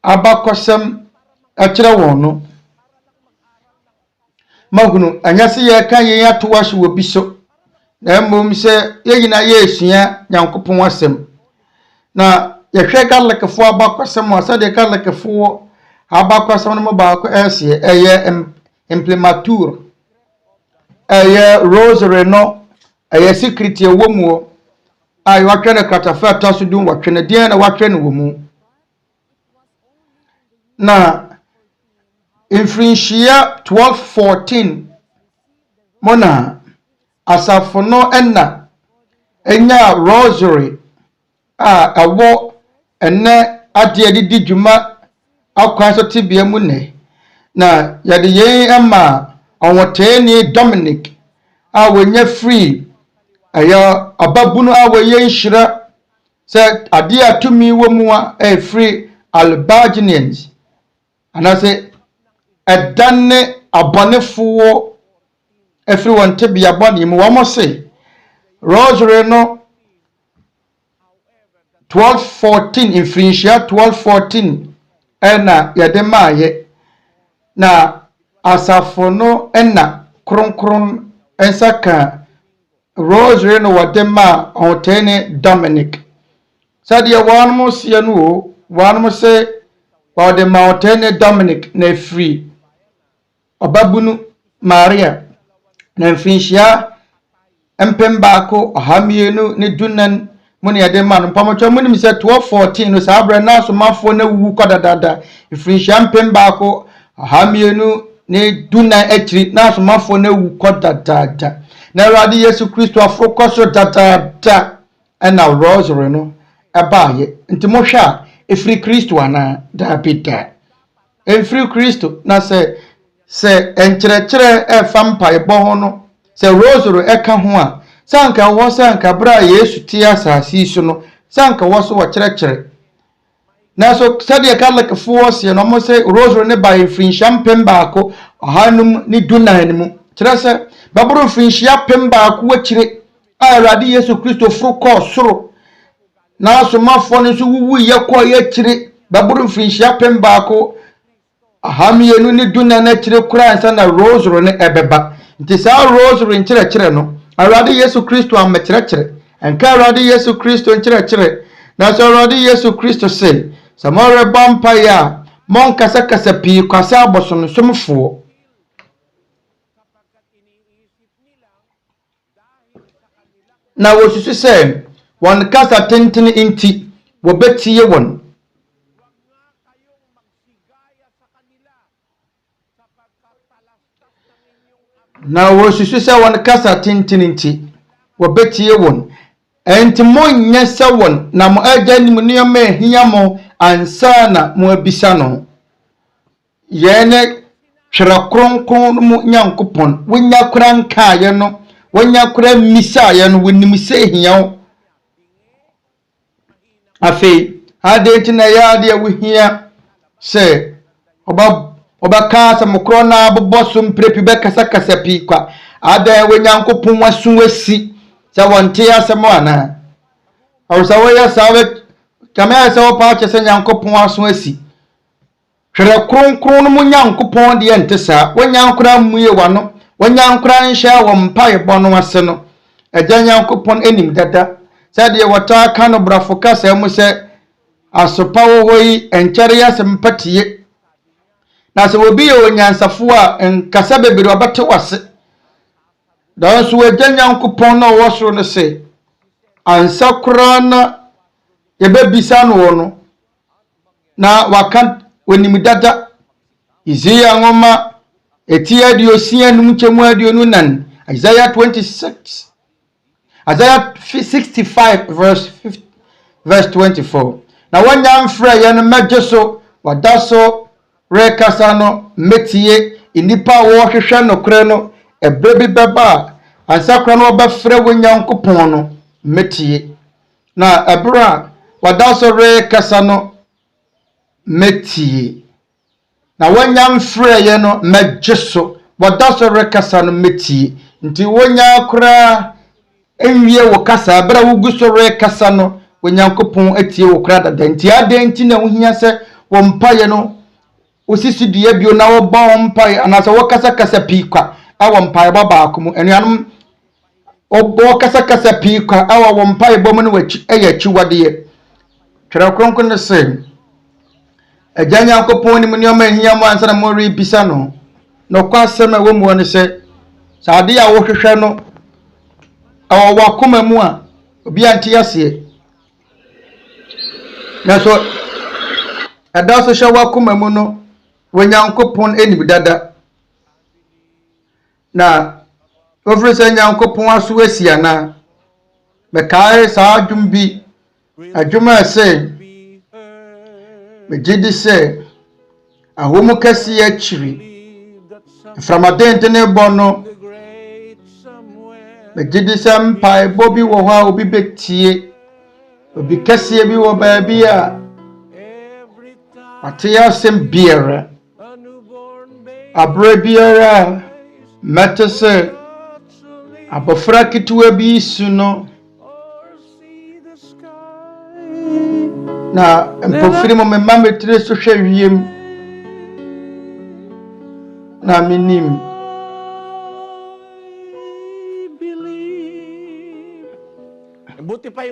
Speaker 5: abakosem akira won no magunu anyase ye kan ye atowashi wo biso na mmom se yeyina ye esua Nyankopon asem na ye hwe Catholic fo abakosem asadi Catholic fo abakosem no baako ese eye implementature eye rosary no eye secret ye womuo ay wakene katafa tasu dum wakene dia na wakene womu na infrinchia 12:14 mona asafono enna enya rosary awo enne ade DWUMA akwa so tibia mu ne na yade yen ama onwoteni Dominic awonya free aya ababunu awoyen hira se ade atumi wo mu a free Albanians anase edanne abonefo everyone tibia boni mu wo se rosary no 12:14 infrinchia 12:14 ena yade maaye na asafono ena kronkron ensaka rosary no wadema ontene Dominic sadia wanmo sianu wanmo se wadema ontene Dominic na free obabunu Maria na infrinchia empembako hamienu ni dunan muni yadema no pamocho muni mi se 12:14 no sabre na so mafo na wu kodadada infrinchia empembako hamienu ni dunan etri na so mafo na wu kodadada na Awurade Yesu Kristo afrokoso dada na rosary no abaye nti mo hwa efri Kristo ana da bita efri Kristo na se enkyerɛkyerɛ efampa ebo ho no se rosary eka ho a sanka wo sanka bra Yesu ti asasi so no sanka wo so wo kyerɛkyerɛ na so sade Catholic fo se no mo se rosary ne ba infrinchia pembaako hanum ni dunan mu kyerɛ se baburu infrinchia pembaako akire Awurade Yesu Kristo furu kɔ soro na so mafo ne so wuwu ye kɔ ye akire baburu infrinchia pembaako ahamienu ni dunan akire kura ansa na rosary ne ebeba nti sa rosary nkyerɛkyerɛ no Awurade Yesu Kristo amekyerɛkyerɛ enka Awurade Yesu Kristo nkyerɛkyerɛ na so Awurade Yesu Kristo se samore bompa ya mon kasa pi kwasa abosono somfo na wosusu se won kasa tenten inti wo betie won na wosusu se won kasa tenten inti wo betie won enti monnya se won na mo ajanim niam ehia mo ansa na mo abisa no yene hwere kronkron mu Nyankopon wonya kranka ye no wonya kra misa ye no wonim se hia afi ade tina ya de wohia se oba kasa mokro na aboboso mprepi be kasa pi kwa ada we Nyankopon wasu wasi se wonte asemo ana awsa wo ya sawe kama se wo pa che se Nyankopon wasu asi hwere kronkron mu Nyankopon de entesa wonyankora muye wano wonyankora nhya wo mpae bono ase no agya Nyankopon enim dada se de wota ka no brafo kasa mu se asopa wo hoi enkyere yasempatie na se obi ye onyansafo a enkasa bebere obate wase dan so agya Nyankopɔn na wo soro no se ansa kora na yebebisa no no na waka onim dada Isaiah ngoma etia diosia num chemu aduonu nan Isaiah 26 Isaiah 65 verse 24 na wanya mfra ye no medje so wadaso rekasa no metie inipa wo hwehwe nokorɛ no ebrebi beba ansakra no obafrɛ wo Nyankopɔn no metie na ebra wadaso rekasa no metie na wanya mfra ye no medje so wadaso rekasa no metie nti wonya kora enwie wo kasa abra wo guso rekasa no Onyankopɔn atie wo krada danti adenti na wo hia se wo mpaye no osisi dua bio na wo ba wo mpaye anase wo kasa piikwa awo mpaye baba akomu enuanom obo kasa piikwa awo wo mpaye bomu no wachi eyachi wade twere kronkron ne se agya Nyankopɔn ni muniyoma hia mo ansa na mo rebisa no no kwasema wo mu ne se saade a wo hwehwɛ no awo wakoma mu a obi ante ase na so adaso hye wakoma mu no Nyankopɔn enim dada na ofrese Nyankopɔn aso asia na mekae saa adwum bi adwuma ese megidi se ahomu kase achiri framadente ne bono megidi se mpai bobi wo ho a obi betie obi kase bi wo ba bi a atia sem biara abre biara metese abofra kituwa bi suno na empofiri mo memma metire so hwe wiem na minim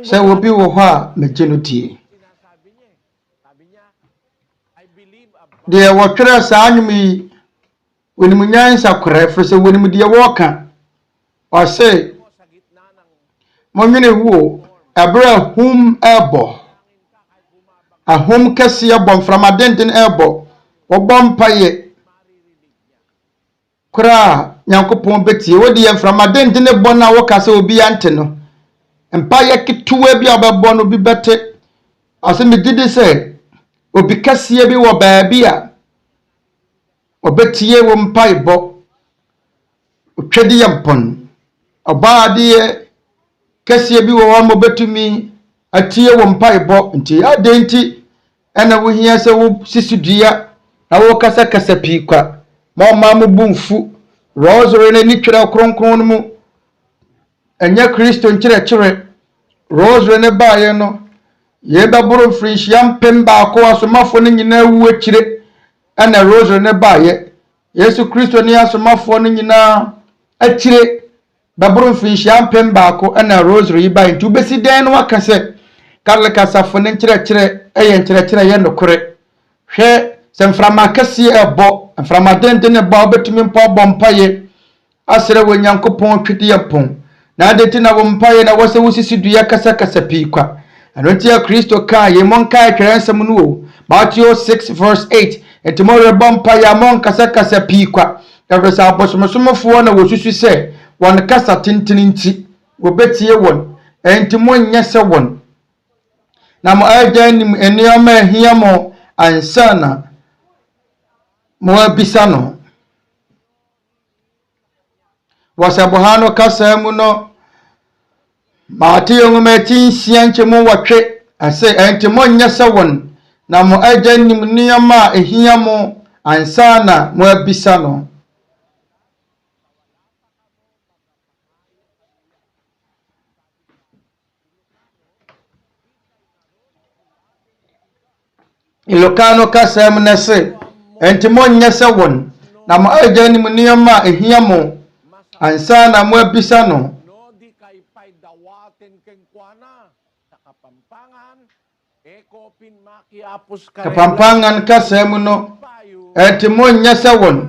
Speaker 5: se obi wo ho a megenutie de wotwere saa anwumi wonimunyansa kora frese wonim de woka o se monwene huo abra hum ebo ahom kase ebo mframadenten ebo obompaye kora Nyankopɔn betie wodi mframadenten ebo na wo kase obi ante no empaye kituwa bi obebo no bi bete ase megidi se obi kase bi wo baabi a obetie wo mpaibo otwedi yampon obaade kase bi wo mo betumi atie wo mpaibo nti adenti ena wo hia se wo sisudua na wo kasa piikwa ma ma mo bumfu rosary na ni twere kronkron mu enya Kristo nkyerɛkyerɛ rosary ne baaye no ye baboro frinhia mpemba akɔ asomafo ne nyina wu akire ana rosary ne baaye Yesu Kristo ne asomafo ne nyina akire baboro frinhia mpemba akɔ ana rosary baaye nti ubesi den no akase karleka safo ne nkyerɛkyerɛ eye nkyerɛkyerɛ ye nokorɛ hwɛ semframa kase ebo mframa dende ne ba obetumi mpa bompaye asere wo Nyankopɔn twidi yapon na adeti na wo mpaye na wose wosisi dua kasa piikwa anontia Kristo ka ye monka atwere nsem no o Matthew 6 verse 8 etimore bompaye amon kasa piikwa kafesa abosomsomfo na wosusu se won kasa tintininti wobetie won entimo nyese won na mo agya nim enioma ahia mo ansana mo abisa no wasabohano kasa mu no Matthew ngoma tinsia nchemu watwe ase entimo nyese won na mo agya nim nioma ahia mo ansana mo abisa no ilokano kasa mu nese entimo nyese won na mo agya nim nioma ahia mo ansana mo abisa no kapampangan kasa mu no etimo nyese won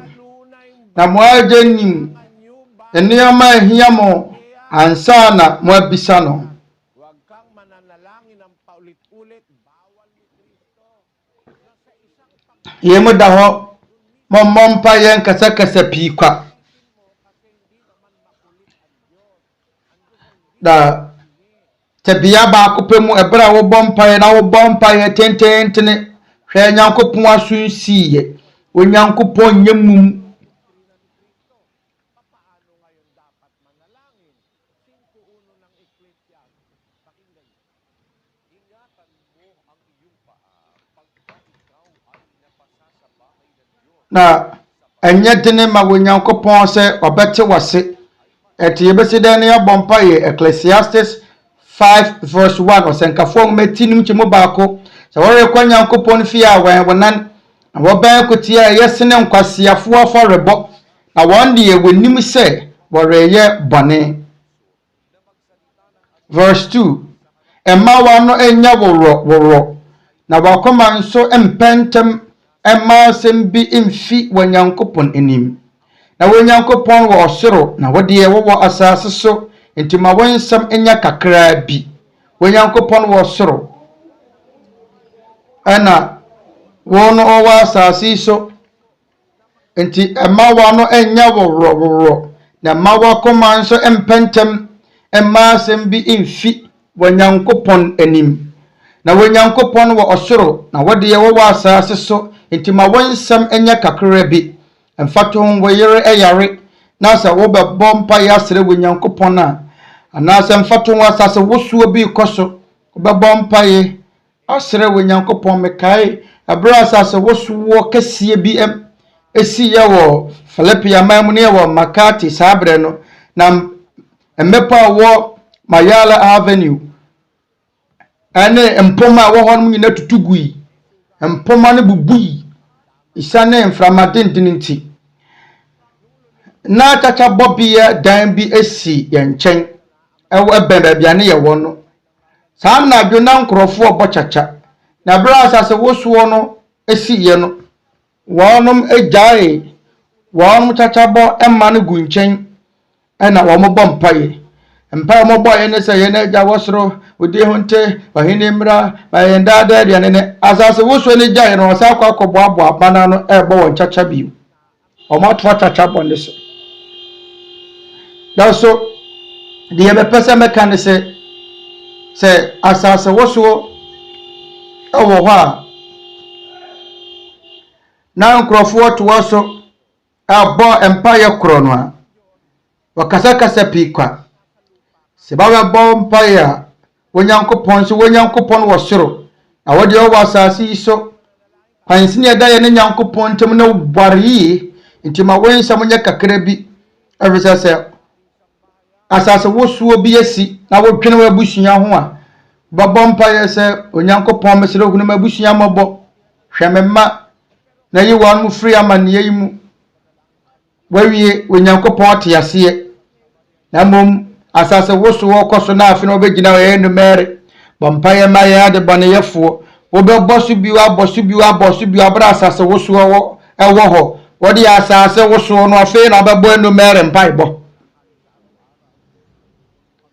Speaker 5: na mo ajenim eniyama ahia mo ansa na mo abisa no yemu da ho mompa yen kasa piikwa da tabia ba kopemu ebra wo bompa na wo bompa ye tententene hwe nyankopon asunsiye onyankopon nyemum na enye dene ma onyankopon se obete wase eti yebeside ne abompa ye Ecclesiastes 5 verse 1 osenkafo metinum chimo baako se wore kwa nyankopon fi a wonan na woban kotia yesene nkwasiafo aforebo na won de yewonim se wore ye bone. Verse 2 emma wano enya woro na wakoma nso empentem emma sembi imfi wanyankopon enim na wanyankopon wo osoro na wode ye wo asase so enti ma wonsam enya kakra bi wanyankopon wo osoro ana wono o asase so enti emma wano enya woro na ma wakoma nso empentem emma sembi imfi wanyankopon enim na wanyankopon wo osoro na wode ye wo asase so enti ma wonsam enya kakra bi emfaton wo yere eyare na sa wo be bompa ya sere wanyankopon a anasa emfaton wo asase wo suo bi koso wo be bompa ye asere wanyankopon mekai abra asase wo suo kasie bi esi ye wo Filipia mamu ne wo Makati sabre no na emepa wo Mayala Avenue ane empoma wo honum nyina tutugui empoma ne bubui isane enframadin dininti na chacha bobia dan bi esi ye nchen ewo ebembe bia ne ye wo no saa na adwona nkrofo obo chacha na bra asase wo suo no esi ye no wonum ejae wonum chacha bo emma ne gu nchen ena wo mo bompaye empa mo boye ne se ye na eja wosoro odi honte wahene mra bayenda da dia ne asase wo suo ne jae no sa kwa kobo abo abana no ebo won chacha bi o ma to chacha bonde so da so de be pese meka se asase wo suo ewo ho a na nkrofo to waso abo empire kro no a wakasa pikwa se ba bo empire wonyankopon so wonyankopon wo soro na wode wo asase iso kwansini eda ye ne nyankopon tem na bware nti ma wonsam nya kakra bi avisa se asase wo suo bi esi na wodwene wa busua ho a ba bo empire se onyankopon mesere hunu ma busua mobo hwemema na yi wan mu free amane yi mu wawie onyankopon atiase na mom asase woso wokoso na afi na obegina we enu mere bompaye ma ya de bane yefo obe bosu bi abra asase woso wo ewo ho wodi asase woso no afi na obebo enu mere mpaibo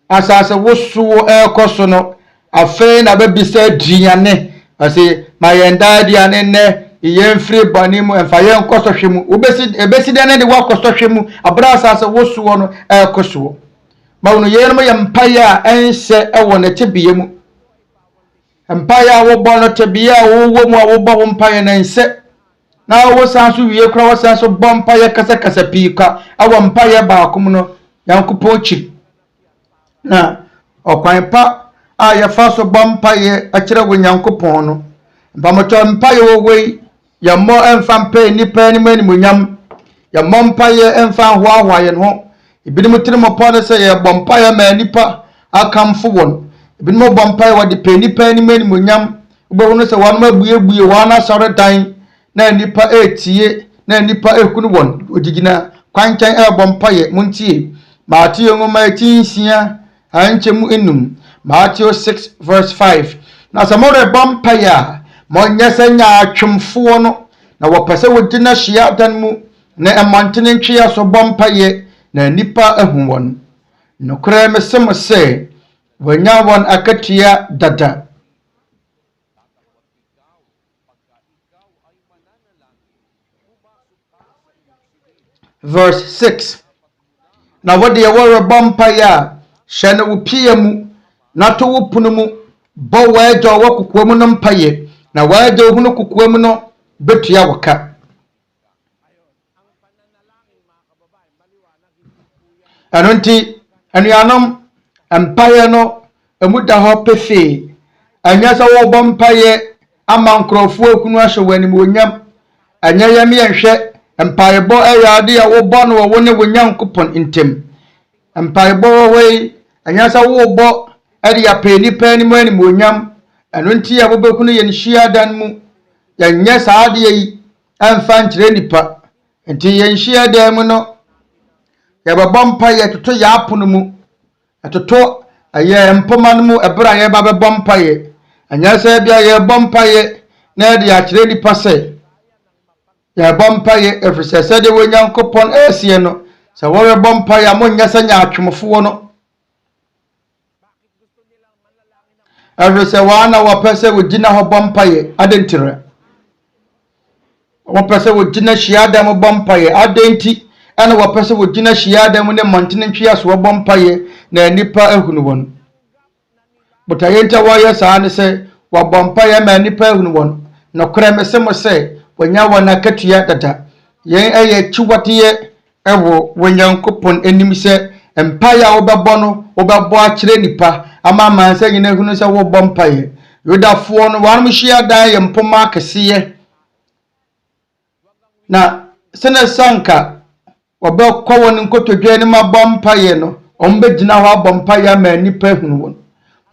Speaker 5: asase woso ekoso no afi na bebisa diane ase ma yenda diane ne yen free bani mu emfa yen koso hwemu obesi de ne de wakoso hwemu abra asase woso no ekoso mawuno yen mo yempaya ense ewo ne tebie mu empaya wo bo no tebie wo mu wo bo empaya na ense na wo sanso wie kra wo sanso bo empaya kasa piika awo empaya ba akom no yankopon chi na okwan pa a ya fa so bo empaya akire wo yankopon no bamoto empaya wo wei ya mo emfa mpa nipa ni mani munyam ya mo empaya emfa hoa ye no ibinim tirimo pone se ye bompaye ma nipa akamfo won ibinim bompaye wode pe nipa ni mani munyam ubewonu se wan ma buye wana sore dan na nipa etie na nipa ekunu won odigina kwanchan bompaye muntie Matthew ngoma etinsia anche mu enum Matthew 6 verse 5 na sɛ morebɔ mpaeɛ a monyɛ sɛ nyaatwomfoɔ no na wɔpɛ sɛ wogyina hyiadan mu na ɛmɔntene ntwea so bɔ mpaeɛ na nnipa ahu wɔn. Nokorɛ mese mo sɛ wɔanya wɔn akatua dada. Verse 6. Na wode wɔrebɔ mpaeɛ a hyɛ no wo pia mu na to wo pono mu bɔ wɔagya wɔ kokoa mu no mpaeɛ na wɔagya wo hunu kokoa mu no betua wo ka. Ɛno nti anuanom mpaeɛ no emu da hɔ pefee. Ɛnyɛ sɛ wɔbɔ mpaeɛ ama nkurɔfoɔ ahunu ahyɛ wɔ animuonyam. Ɛnyɛ yɛ yɛnhwɛ mpaebɔ ɛyɛ ade a wobɔ no wɔ wo ne wo Nyankopɔn ntɛm. Mpaebɔ wɔ ɛnyɛ sɛ wobɔ ɛde apɛ nipa anim animuonyam. Ɛno nti a wobɛhunu yɛn hyiadan mu yɛnyɛ saa adeɛ yi ɛmfa nkyerɛ nipa. Nti yɛn hyiadan mu no yɛbɛbɔ mpaeɛ toto yɛ apono mu ɛtoto ɛyɛ mpoma no mu ɛberɛ a yɛba bɛbɔ mpaeɛ. Ɛnyɛ sɛ bia yɛbɔ mpaeɛ na yɛde akyerɛ nipa sɛ yɛbɔ mpaeɛ ɛfiri sɛ sɛdeɛ wɔ Nyankopɔn ɛsie no sɛ wɔrebɔ mpaeɛ a monyɛ sɛ nyaatwomfoɔ no. Ɛfiri sɛ wɔn na wɔpɛ sɛ wɔgyina hɔ bɔ mpaeɛ adentirɛ. Wɔpɛ sɛ wɔgyina hyiadan mu bɔ mpaeɛ adenti ɛna wɔpɛ sɛ wɔgyina hyiadan mu ne mmɔntene ntwea so bɔ mpaeɛ na nnipa ahunu wɔn. Botaeɛ nti a wɔyɛ saa ne sɛ wɔbɔ mpaeɛ ma nnipa ahunu wɔn. Nokorɛ mese mo sɛ wɔnya wɔn akatua dada. Yɛn ɛyɛ akyiwadeɛ ɛwɔ wɔ Nyankopɔn anim sɛ mpaeɛ a wobɛbɔ no wobɛbɔ akyerɛ nipa ama amansa nyina hunu sɛ wobɔ mpaeɛ. Yudafoɔ no wɔn hyiadan yɛ mpoma akɛseɛ na sɛnɛ sanka wɔbɛkɔ wɔn nkotodwe ne ma bɔ mpaeɛ no ɔmbɛgyina hɔ abɔ mpaeɛ ama nipa ahunu wɔn.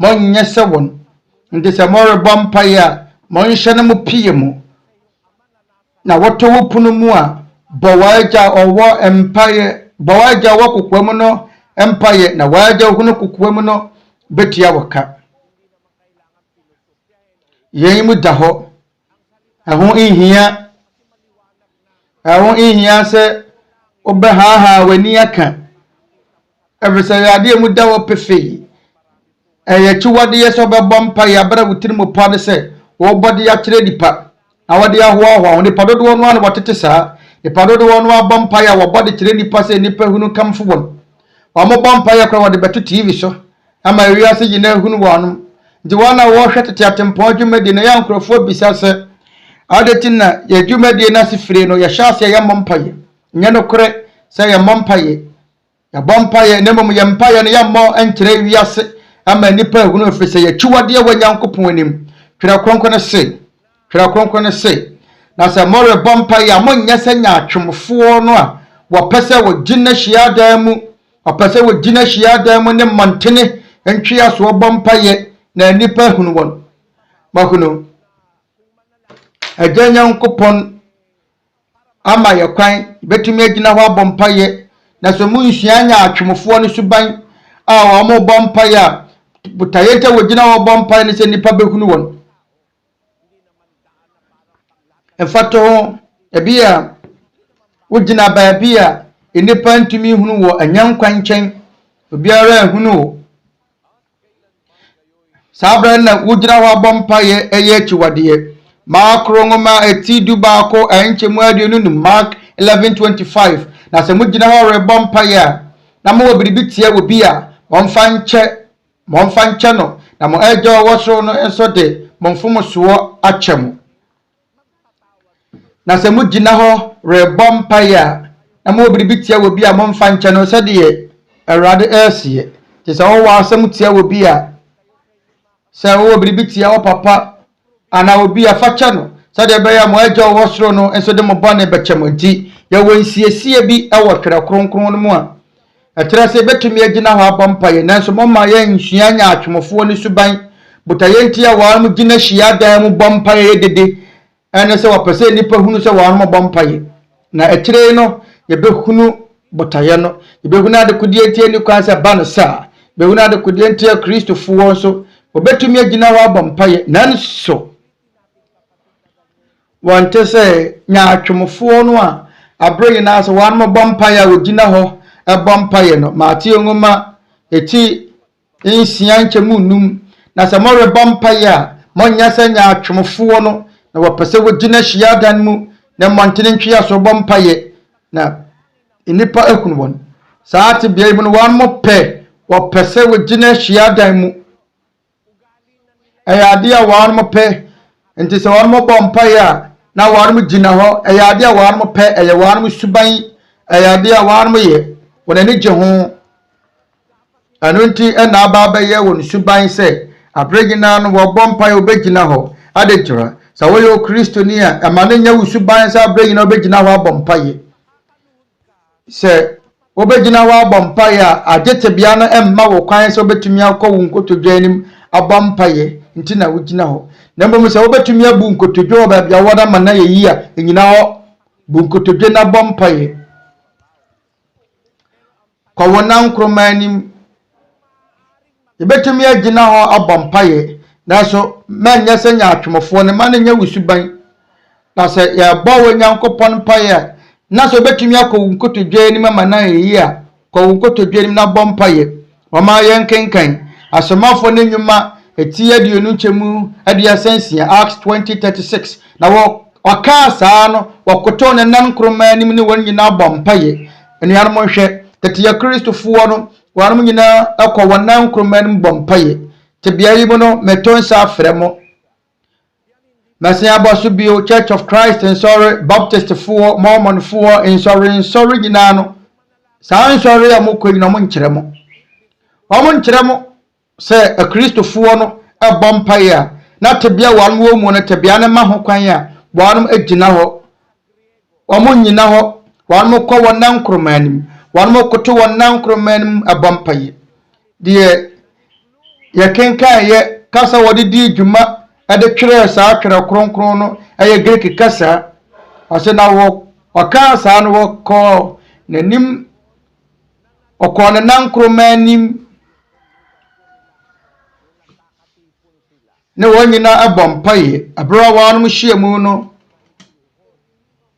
Speaker 5: Monyɛ sɛ wɔn. Nti sɛ morebɔ mpaeɛ a monhyɛ no mo pie mu na wɔtɔ wo pono mu a bɔ wɔagya ɔwɔ mpaeɛ bɔ wɔagya ɔwɔ kokoa mu no mpaeɛ na wɔagya hunu kokoa mu no betua wo ka. Yɛn mu da hɔ ɛho nhia sɛ wobɛhaahaa w'ani aka ɛfiri sɛ adeɛ mu da hɔ pefee. Ɛyɛ akyiwadeɛ sɛ wobɛbɔ mpaeɛ abɛrɛ wo tiri mu pa ne sɛ wɔbɔ de akyerɛ nipa na wɔde ahoahoa nipa dodoɔ no ana wɔtete saa. Nipa dodoɔ no abɔ mpaeɛ a wɔbɔ de kyerɛ nipa sɛ nipa hunu kamfo wɔn. Wɔn bɔ mpaeɛ koraa wɔde bɛto TV so ama ewiase nyinaa hunu wɔn. Nti wɔn a wɔhwɛ tete atempɔn dwumadie na yɛ nkurɔfoɔ bisa sɛ adeti na yɛ dwumadie na sifire no yɛhyɛ ase yɛ mmɔ mpaeɛ. Nyɛ nokorɛ sɛ yɛ mmɔ mpaeɛ. Yɛbɔ mpaeɛ na mmom yɛ mpaeɛ no yɛmmɔ nkyerɛ wiase ama nipa hunu ɛfiri sɛ yɛkyiwadeɛ wɔ Nyankopɔn anim. Twerɛ kronkron ne se na sɛ morebɔ mpaeɛ a monyɛ sɛ nyaatwomfoɔ no a wɔpɛ sɛ wɔgyina hyiadan mu ne mmɔntene ntwea so bɔ mpaeɛ na nnipa ahunu wɔn. Mahunu Agya Nyankopɔn ama yɛ kwan bɛtumi agyina hɔ abɔ mpaeɛ na sɛ mu nsua nyaatwomfoɔ no suban a wɔn bɔ mpaeɛ a botaeɛ nti wɔgyina hɔ bɔ mpaeɛ ne sɛ nnipa bɛhunu wɔn. Mfato ho ebi a wogyina baabi a nnipa ntumi hunu wɔ anyankwa nkyɛn obiara ahunu wo. Saa bere na wogyina hɔ abɔ mpaeɛ ɛyɛ akyiwadeɛ. Maakoro ngoma eti du baako ɛnkyɛmu aduonu no Mark 11:25 na sɛ mogyina hɔ rebɔ mpaeɛ a na mo wɔ biribi tie wɔ bi a momfa nkyɛ no na mo agya wɔ soro no nso de mo mfomsoɔ akyɛ mo. Na sɛ mogyina hɔ rebɔ mpaeɛ a na mo wɔ biribi tie wɔ bi a momfa nkyɛ no sɛdeɛ Awurade ɛɛseɛ. Nti sɛ wɔwɔ asɛm tie wɔ bi a sɛ wɔwɔ biribi tie wɔ papa ana obi afakyɛ no sɛdeɛ ɛbɛyɛ mo agya wɔ soro no nso de mo bɔne bɛkyɛ mo. Nti yɛwɔ nsiesie bi ɛwɔ twerɛ kronkron no mu a ɛkyerɛ sɛ bɛtumi agyina hɔ abɔ mpaeɛ nanso moma yɛ nsua nyaatwomfoɔ no suban botaeɛ nti a wɔn mo gyina hyiadan mu bɔ mpaeɛ yɛ dede ɛne sɛ wɔpɛ sɛ nnipa hunu sɛ wɔn mo bɔ mpaeɛ na akyire no yɛbɛhunu botaeɛ no yɛbɛhunu adekodeɛ nti ani kwan sɛ ba no saa bɛhunu adekodeɛ nti a kristofoɔ nso obetumi agina ho abompaye nanso wante se nyaatwomfo no a abrɛ na so wan mo bompaye a ogina ho bompaye no maate ngoma eti nsia nkyemu num na se mo re bompaye a mo nya se nyaatwomfo no na wopese wogina hia dan mu na montene ntwe aso bompaye na inipa ekunu won saate bia mu no wan mo pɛ wopese wogina hia dan mu ayade a wan mo pɛ nti se wan mo bompaye a na wan mo gina ho ayade a wan mo pɛ eye wan mo suban ayade a wan mo ye wona ni gye ho anu nti na aba ba ye won suban se abregina no wo bompaye obegina ho adejira sa wo yo kristoni a amane nya wo suban se abregina obegina ho abompaye se obegina ho abompaye a agete bia no emma wo kwan se obetumi akọ wo nkotodwanim abompaye nti na wo gina ho na mbom se obetumi abu nkotodwo ba bia woda mana yeyi a enyina ho bu nkotodwe na bompaye kwa wona nkromanim ebetumi agina ho abompaye na so manya se nya atwomfo ne ma nya wusuban na se ya bawo nyankopon paye na so betumi akọ nkotodwe ni mama na yeyi a kwa nkotodwe ni na bompaye o ma yenkenkan asomafo ne nyuma eti aduonu nchemu aduasansia Acts 20:36 na waka saa no wakoto ne nan kromanim ne won nyina bompaye enuanom hwɛ tete ya kristofo no wanom nyina akọ wonan kromanim bompaye te bia yi no meton sa fremo Masia abosu bio Church of Christ and sorry Baptist fo Mormon fo in sorry nyina no saa sorry amukọ nyina mo nkyeremo omo nkyeremo se a kristofo no abompaye a na tebia wan wo mu no tebia ne ma ho kwan a wanum agina ho omo nyina ho wanum kọ wonan kromanim wanum koto wonan kromanim abompaye de ye kenkan ye kasa wode di dwuma ade twere saa twere kronkron no eye Greek kasa ase na wo wakasa no wo ko nanim okọ nan kromanim ne wonyina abompaye abra wanum hyiamu no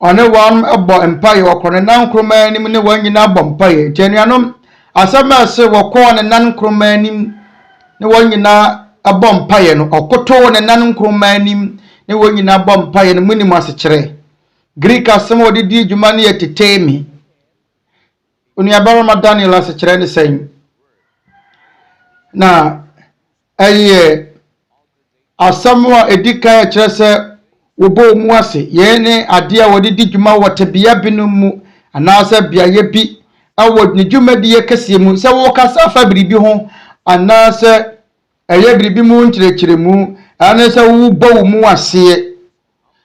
Speaker 5: one wanum abo empaye okọ nan kromanim ne wonyina abompaye tenuanom asama se wokọ nan kromanim ne wonyina abompaye no okoto ne nan kromanim ne wonyina abompaye no munim asekyere Greek asem wode di dwuma ne Tete mi onuabara Daniel asekyere ne sen na aye asamwa edika kyerɛ sɛ wobo mu ase ye ne ade a wode di dwuma wotebia binum mu anaasɛ biaye bi awo ne dwumadie kese mu sɛ wo kasa fa biribi ho anaasɛ eye biribi mu nkyerɛkyerɛ mu anaasɛ wo bo mu ase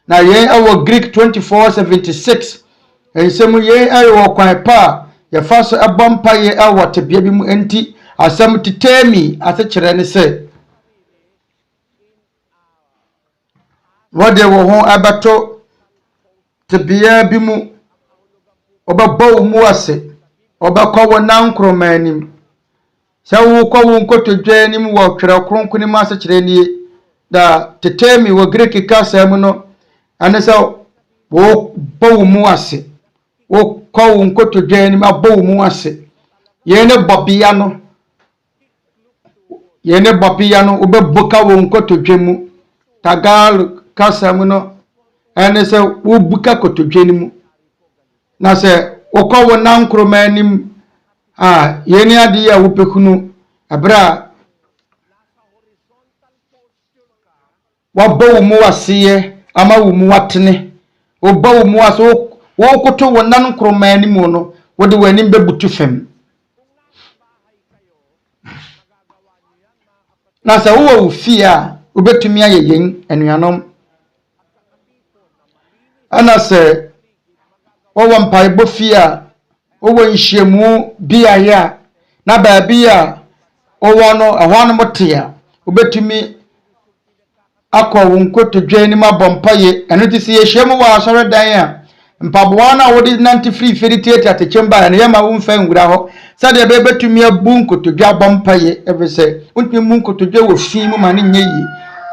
Speaker 5: na ye awo Greek 24:76 ensem ye ayo kwan pa ye fa so abompaye awo tebia bi mu enti asam titemi asekyerɛ ne sɛ wode wo ho abato tebia bi mu obabo mu ase obakọ wonan kromanim sɛ wo kọ wo nkotodwa nim wo twere kronkron nim asekyerɛ nie da tetemi wo Greek kasa mu no ane sɛ wo bo mu ase wo kọ wo nkotodwa nim abo mu ase ye ne bobia no obebuka wo nkotodwa mu tagal kasa mu no ane sɛ wo buka kotodwa nim na sɛ wo kọ wo nan kromanim ye ne ade ya wo pekunu abra wabo mu wase ama wo mu watene wo ba mu ase wo koto wo nan kromanim no wo de wani bebutu fam na sɛ wo fi a obetumi ayeyen anuanom ana sɛ wo mpai bo fi a wo nhyiamu biaya na baabi a wo no ɛho no motea obetumi akọ wo nkotodwa ni mabompaye eno ti se ye hyiamu wa asore dan a mpaboa wode nante free feri Tete atechemba na yema wo mfa nwura ho sade be betumi abu nkotodwa bompaye efese untumi mu nkotodwa wo fi mu ma ne nye yi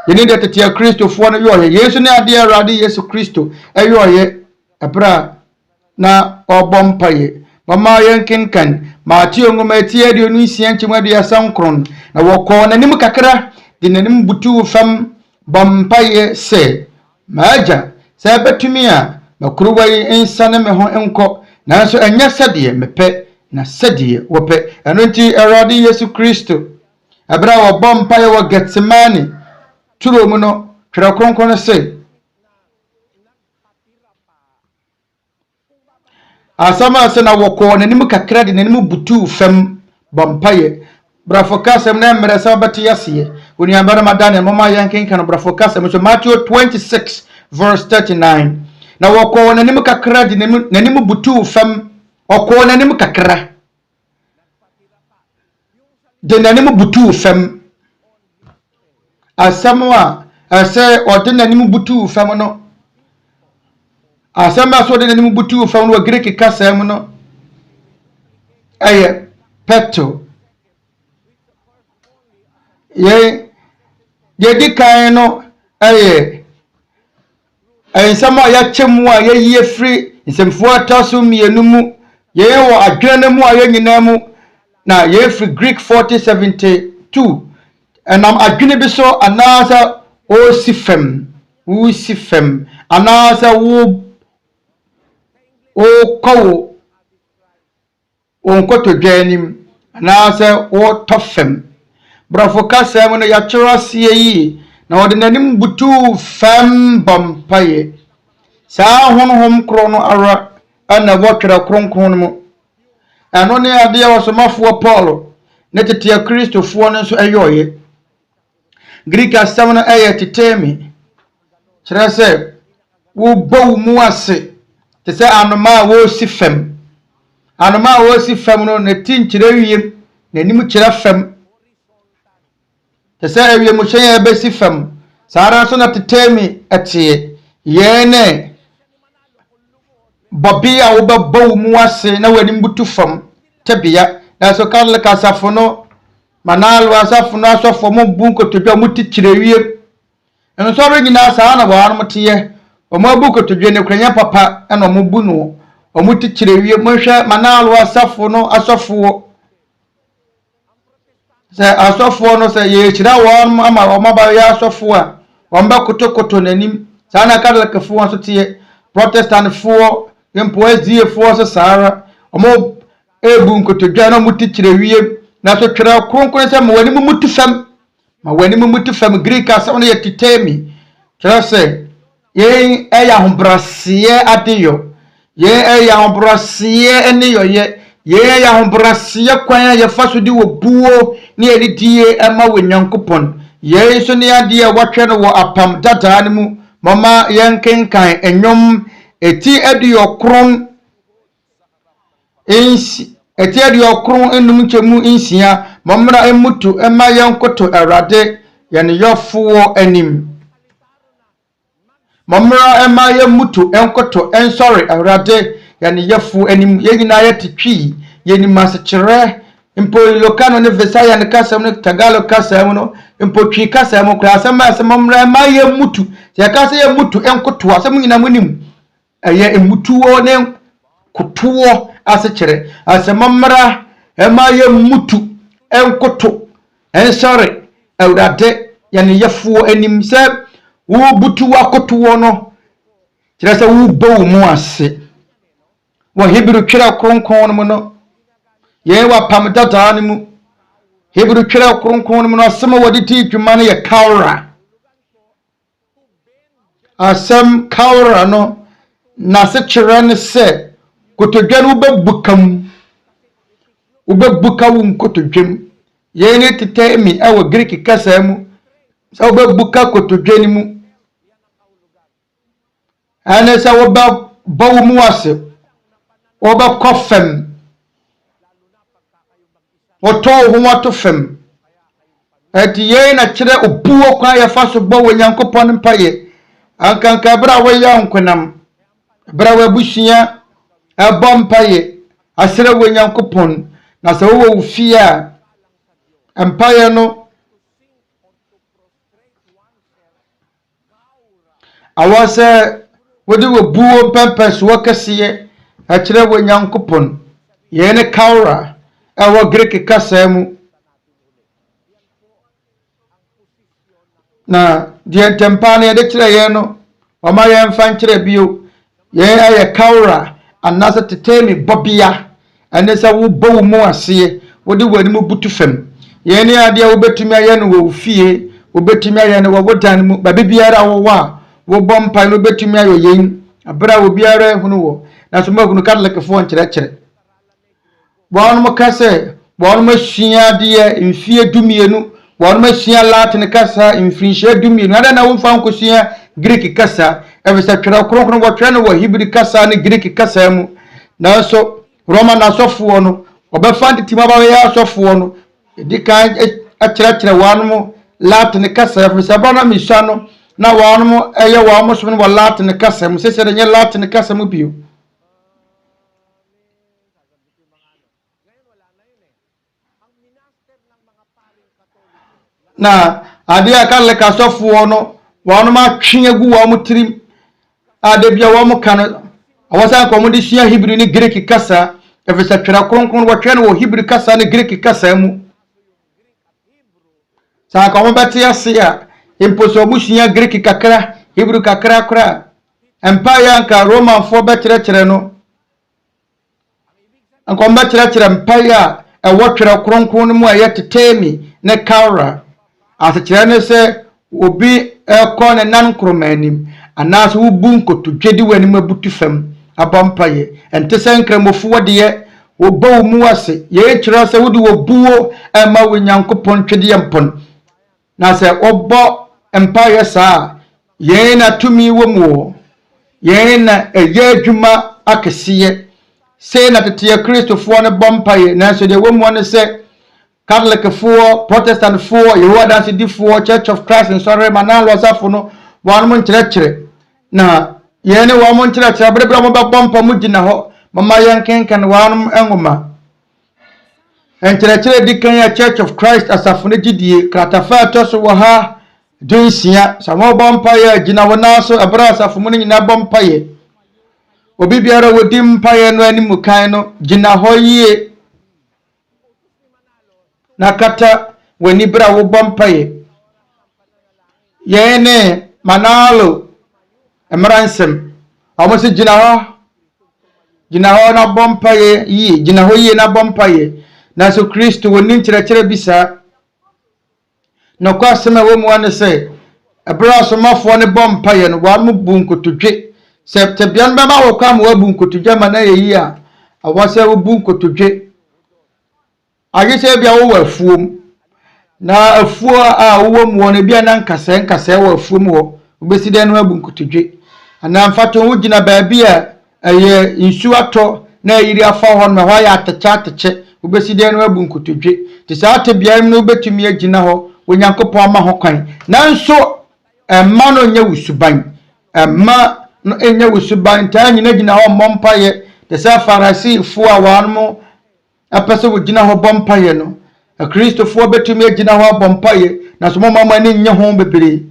Speaker 5: yene de Tete Kristofo no yoye Yesu ne ade Awurade Yesu Kristo ayoye abra na obompaye mama yenkenkan Matthew ngoma etie de onu isia nchimadu ya sankron na woko nanim kakra de nanim butu fam bompaye se maja se betumi a makuruwa insane me ho enko nanso enya sade mepe na sade wope eno nti Awurade Yesu Kristo abra wo bompaye wo Getsemani turo mu no twere kronkron se asama se na woko nanim kakra de nanim butu fam bompaye brafokasem na Mmaransɛm bati yase oni ambara madane mama yankenka no brafokasem so Matthew 26 verse 39 na woko nanim kakra de nanim butu fam oko nanim kakra de nanim butu fam asamwa ase ode nanim butu fam no asama so de nanim butu fam no Greek kasam no aye peto ye dikan no aye nsama ya chemu a ye yie free nsemfo ataso mienu mu ye wo adwene mu a ye nyina mu na ye free Greek 4072 enam adwene bi so anasa o sifem anasa wo o kowo on kotodwanim anasa wo tofem brafokasem no ya kyerɛsie yi na wode nanim butu fam bompaye saa honhom kro no ara ana wotwere kronkron mu ano ne ade a wasomafo Paul ne Tete Kristofo no so ayoye Greek asam no tetemi kyerɛ sɛ wo bow mu ase te sɛ anoma wo sifem no ne tinkyerɛ wiem nanim kyerɛ fam tese ewie mu hyen ebesi fam sara so na tetemi etie yene bobi a wo babo mu ase na wani mbutu fam tebia na so kan kasafo no manalo asafo no asofo mo bunko todwa mutikyire wie eno so nyina saa na bo mo teye o mo bunko todwa ne kranya papa na mo bu no o mutikyire wie mo hwe manalo asafo no asofo se asofo no se ye kira won ama o maba ya asofo a won ba kotokoto nanim sana kadalakafo won so tie protestant fo yempo azie fo so sara o mo ebu nkotodwa na mutikire wie na so twere kronkron se ma wani mutu fam Greek asam no ye titemi kira se ye eya hombrase adeyo ye eya hombrase eniyo ye ya hombrase kwan ya faso di wo buo ni edidie ama wenyankopon ye so ne ade a watwe no wo apam dada mu mama yankenkan enyom eti ediokron enum chemu insia mamra emutu ema yankoto Awurade yane yofo anim mamra ema yamutu enkoto ensori Awurade yani yafu anim yegina yetitwi yeni maskyere impo lokano ne vesaya ne kasam ne tagalo kasam no impo twi kasam kra asam mamra ema yamutu ya kasa yamutu enkoto asam nyina munim eye emutuo ne kotuo asekyere asemamra ema yamutu enkoto ensori Awurade yani yafu anim se wo butu akotuo no kyerɛ sɛ wo bow mu ase wo Hebrew twere kronkron mu no ye wa pam dada mu Hebrew twere kronkron mu no asɛm wodi ti dwuma no ye kawra asɛm kawra no na se kyerɛ ne sɛ kotodwa no ubebuka wo nkotodwam ye ne tetemi awo Greek kasa mu sɛ ubebuka kotodwa ni mu ane sɛ wobawo mu ase woba fam woto ho wato fam ati ye na kyerɛ obuo kwa ya fa so bo Onyankopɔn mpaye ankanka bra wo ya nkonam Brawa bushia ebompaye asere wo Nyankopon na se wo ufia empaye no awase wode wo buo pempes wo kese a kire wo Nyankopon ye ne kaura ewo Greek kasa mu na die tempane ye de kire ye no o ma ye mfa nkire bio ye aye kaura anasa tetemi bobia ene se wo bo mu ase wode wani mu butu fam ye ne ade wo betumi aye no wo fie wo betumi aye no wo bodan mu ba bibiara wo wa wo bompa no betumi ayo yen abra wo biara hunu wo na so magunu kadleke fo nkire wonu mo kase wonu mo hia de mfie dumienu wonu mo hia latin kasa mfinhye dumienu ada na wo mfa nkosua Greek kasa evisa twera kronkron wo twera no wo Hebrew kasa ne Greek kasa mu na so Roman asofo no obefa ntitima ba ya asofo no edikan akyerɛkyerɛ wanu mo Latin kasa evisa bana misha no na wanu mo eye wa mo so no Latin kasa mu sese de nye Latin kasa mu bio na ade akale kasofo no wanu ma twe agu wa mo tirim ade bia wa mo kan awasa ko mo de hia Hebrew ni Greek kasa evisa twera kronkron wo twera no Hebrew kasa ni Greek kasa mu sa ko mo beti ase a imposo mu hia Greek kakra Hebrew kakra kra empire anka Roman fo bekyerɛkyerɛ no anko mo bekyerɛkyerɛ empire a wo twera kronkron mu aye tetemi ne kaura asekyerɛ ne se obi ekɔ ne nan kromanim anaso wo bu nkotodwedi wani mabutu fam abampaye ente se nkramofo wode wo bawo mu ase ye kyerɛ se wode wo buo ema wo Nyankopon twede yempon na se obɔ empire saa ye na tumi wo mu ye na eye adwuma akesiye se na tete Kristofo ne bompaye na so de wo mu ne se Catholic for Protestant for Yehowa dance di for Church of Christ and sorry manan losafo no wanu mo nkyerɛkyerɛ na ye ne wo mo nkyerɛkyerɛ berebere mo ba bompa mu gina ho mama yankenkan wanu engoma nkyerɛkyerɛ di kan ya Church of Christ asafo ne gyedie kratafa toso wo ha dunsia samo bompa ya gina wo na so ebra asafo mu nyina bompa ye obi biara wodi mpa ye no animu kan no gina ho yie nakata wani bra wo bompaye yene manalo Mmaransɛm amosi gina ho na bompaye yi gina ho yi na bompaye na so Kristo woni nkyerɛkyerɛ bisa na kwa sema wo mu ane se ebra so mafo ne bompaye no wa mu bu nkotodwe se tebian ba ma wo kwa mu abu nkotodwe ma na yi a awase wo bu nkotodwe agise bia wo wafuom na afuo a wo mu won bia na nkasa wo afuom wo obesi den no abu nkotodwe ana mfato wo gina baabi a eye nsu ato na yiri afa ho no ho ya ateche obesi den no abu nkotodwe ti sa ate bia im no betumi agina ho Onyankopon ama ho kwan nanso emma no nya wusuban emma no enya wusuban ta nyina gina ho mompaye te sa Farisi fu a wanmo apese wo gina ho bompaye no a Kristofo betumi agina ho bompaye na so mama ni nya ho bebere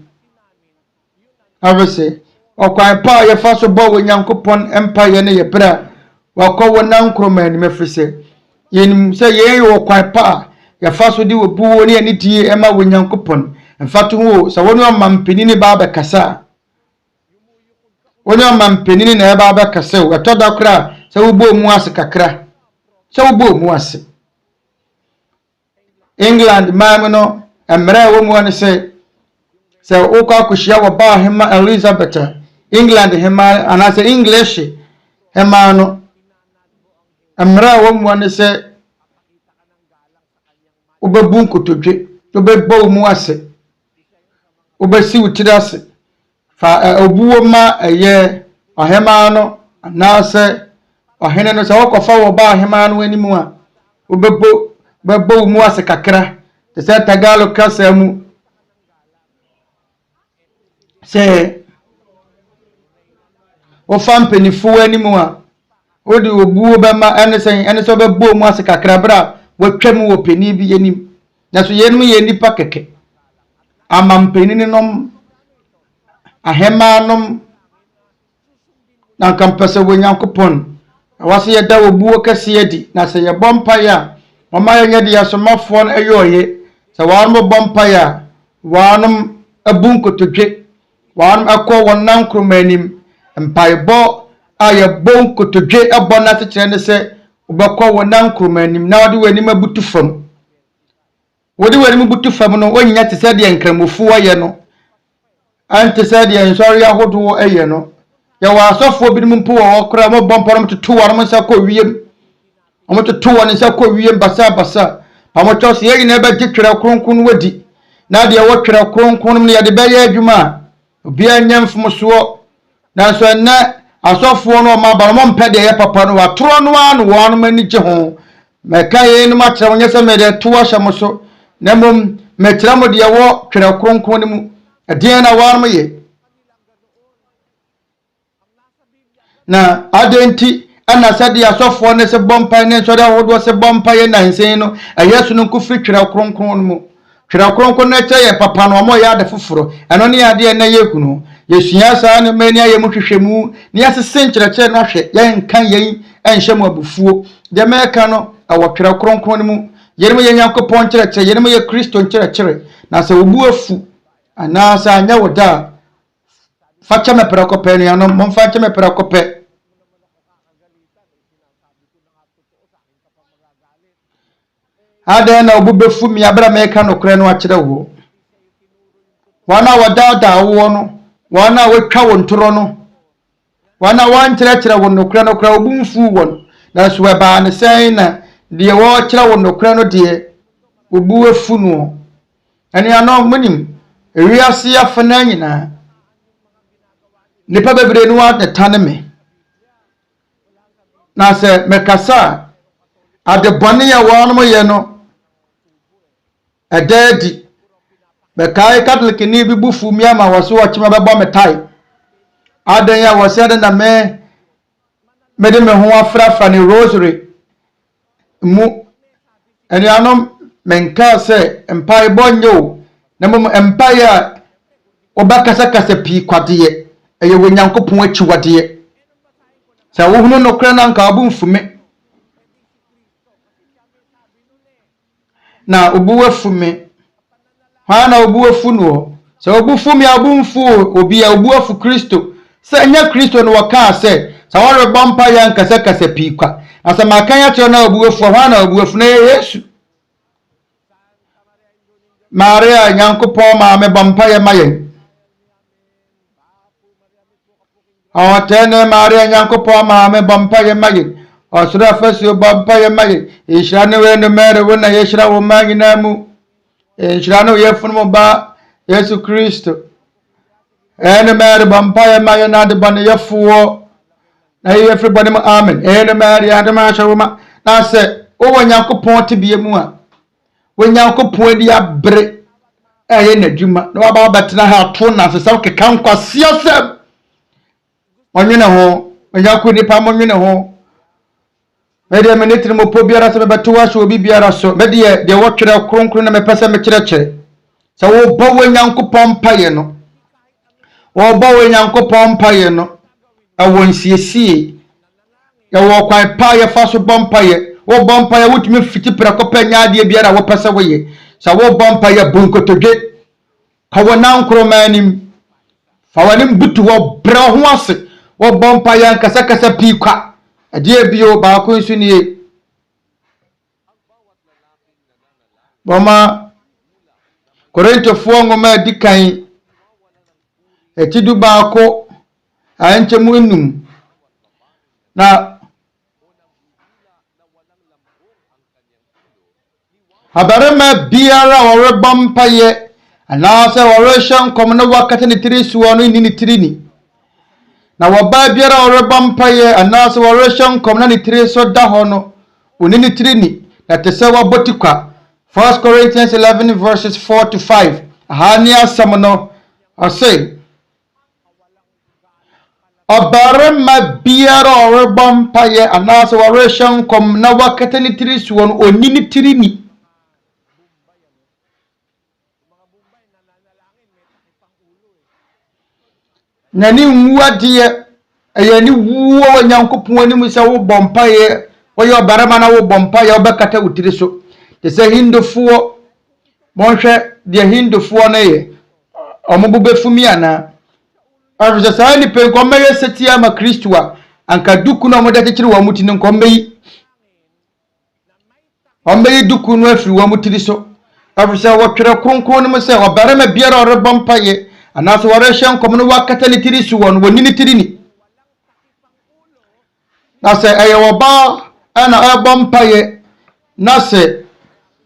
Speaker 5: avese okwan pa ye fa so bo Onyankopon empaye ne ye bra wakọ wo nan kroman mefese yenim se ye yo okwan pa ya fa so di wo buwo ne ani die ema wo Nyankopon mfato ho sa wonu amampenini ba ba kasa wonu amampenini na ba ba kasa wo atoda kra se wo bo mu ase kakra se wo bo mu ase England mamno emre wo mu ane se wo ka kushia wo ba hema Elizabeth England hema anase English hema no emre wo mu ane se obebu nkotodwe obebo mu ase obesi utirase fa obuwo ma eye ahema no anase ahene no se wokofa wo ba ahema no animu a obebo mu ase kakra te se tagalo kasa mu se Ofam penifo animu a wode obuo bema ene so bebo mu ase kakra bra watwam wo peni bi anim na so yenum ye nipa keke amampeni nom ahemanom na kampese wonyankopon awase ye da obuo kase adi na se ye bompa ya mama ye nyade yasomafo no ayoye se wanum bompa ya wanum abunkotodwe wanum akọ wonan kromanim mpaibo aye bon kotodwe abona se kire ne se obekọ wonan kromanim na wode wani mabutu fam wode wani mabutu fam no onya te se de enkramofu aye no ante se de ensori ahodo aye no ya wa asofo bi mpo wo okra mo bomporom tutu warmo nsa kọ wiem omo tutu won nsa kọ wiem basa pamo chose ye na be gitwere kronkron wadi na de wo twere kronkron no ya de be ye adwuma obi anyamfom so na so na asofo no ma ba mo mpede ye papa no watoro no anu wonu mani gye ho meka ye no ma kire wonye se me de to ahye so na mom me kire mo de wo twere kronkron mu adien na wonu ye na adenti ana sadi asofo ne se bompa ne so da hodo se bompa ye nansen no ayesu no kufri twere kronkron mu twere kronkron na kye ye papa no mo ya de foforo eno ne ade na ye kunu yesua saa ne mani aye mu hwehwemu ne asese nkyerɛkyerɛ no ahwɛ yɛn kan yɛn enhyɛ mu abufuo de meka no awotwere kronkron mu yeremu ye nyankopɔn nkyerɛkyerɛ yeremu ye kristo nkyerɛkyerɛ na sɛ obu afu ana sa anya woda fa kyeme prekopɛ no ano mo fa kyeme prekopɛ ada na obu befu mi abra meka nokorɛ no akyerɛ wo wana wadada wo no wana wetwa wontoro no wana wankyerɛkyerɛ wo nokorɛ obumfu won na so eba ne sɛn na de wo kyerɛ wo nokorɛ no de obu afu no ani ano munim ewiase afana nyina nipa bebre no atane me na sɛ mekasa ade bɔne ya wo no ye no edadi bekai Catholic ni bi bufu mi ama wo so wo chima bebo metai adan ya wo se na me de me ho afrafa ni rosary mu eni anom menka se empai bonyo na mum empai a obakasa pi kwade eye wonyankopon achi wade sa wo hunu no kra na nka abu mfume na obu afume hana obu afu no so obu fumi abu mfu obi a obu afu Kristo se nya Kristo no waka se sa wore bompa ya nkasa pi kwa asa makan ya cho na obu afu hana obu afu na Yesu Maria nyankopon ma me bompa ya mayen awatene Maria nyankopon ma me bompa ya mayen osura fasio bompa ya mayen ishane we no mere wona yeshira wo manyina mu Shirano yefunu ba Yesu Kristo ene mere bampaya mayo na de bane yefuo na everybody mu amen ene mere ya de ma shawuma na se o wanyankopon tebie mu a wanyankopon di abre eye nadwuma na waba betena ha to na se saw kekan kwase asem onwene ho wanyankopon ni pa mo nwene ho Mede menitri mo obiara se bebeto wa so biara so mede de wotwere kronkron na mepese me kyerɛkyerɛ sɛ wo bɔ wanyankopɔn paye no wo bɔ wanyankopɔn paye no awon siesie ya wo kwan paye fa so bɔ paye wo bɔ paye wotumi fiti prekɔpɛ nyaade biara wo pese wo ye sɛ wo bɔ paye bonkotodwe ka wonan kromanim fa wanim butu wo brɛ ho ase wo bɔ paye nkasa pi kwa adie bio ba ko nsu nie boma Korinto fo ngoma dikan etidu ba ko anchemu enum na habarema biara wore bompaye ana se wore shan komno wakati ni tirisuo no ni tirini na waba biara wore bompaye ana se wore shan komno ni tiriso da ho no oni ni tirini na tese wabotikwa 1 Corinthians 11 verses 4 to 5 ahania samono ose Obarima biara ɔrebɔ mpaeɛ anaasɛ wɔrehyɛ nkɔm na wakata ne tiri soɔ no onni ne tiri ni. Nani nwu adeɛ ɛyɛ ni wuo wɔ Nyankopɔn anim sɛ wobɔ mpaeɛ wɔyɛ ɔbarima na wobɔ mpaeɛ wobɛkata wo tiri so. Te sɛ hindofoɔ monhwɛ deɛ hindofoɔ no yɛ ɔmo bobɛfumi ana. Afisa saa ni pe nkɔmmɛ yɛ setia ma Kristo a anka duku na ɔmo de kyekyere wɔ mo ti ne nkɔmmɛ yi. Ɔmo yi duku no afiri wɔ mo tiri so. Afisa wɔtwerɛ kronkron no mu sɛ ɔbarima biara ɔrebɔ mpaeɛ anaasɛ wɔrehyɛ nkɔm no wakata ne tiri so wɔ no wɔni ne tiri ni. Na sɛ ɛyɛ ɔbaa ɛna ɛbɔ mpaeɛ na sɛ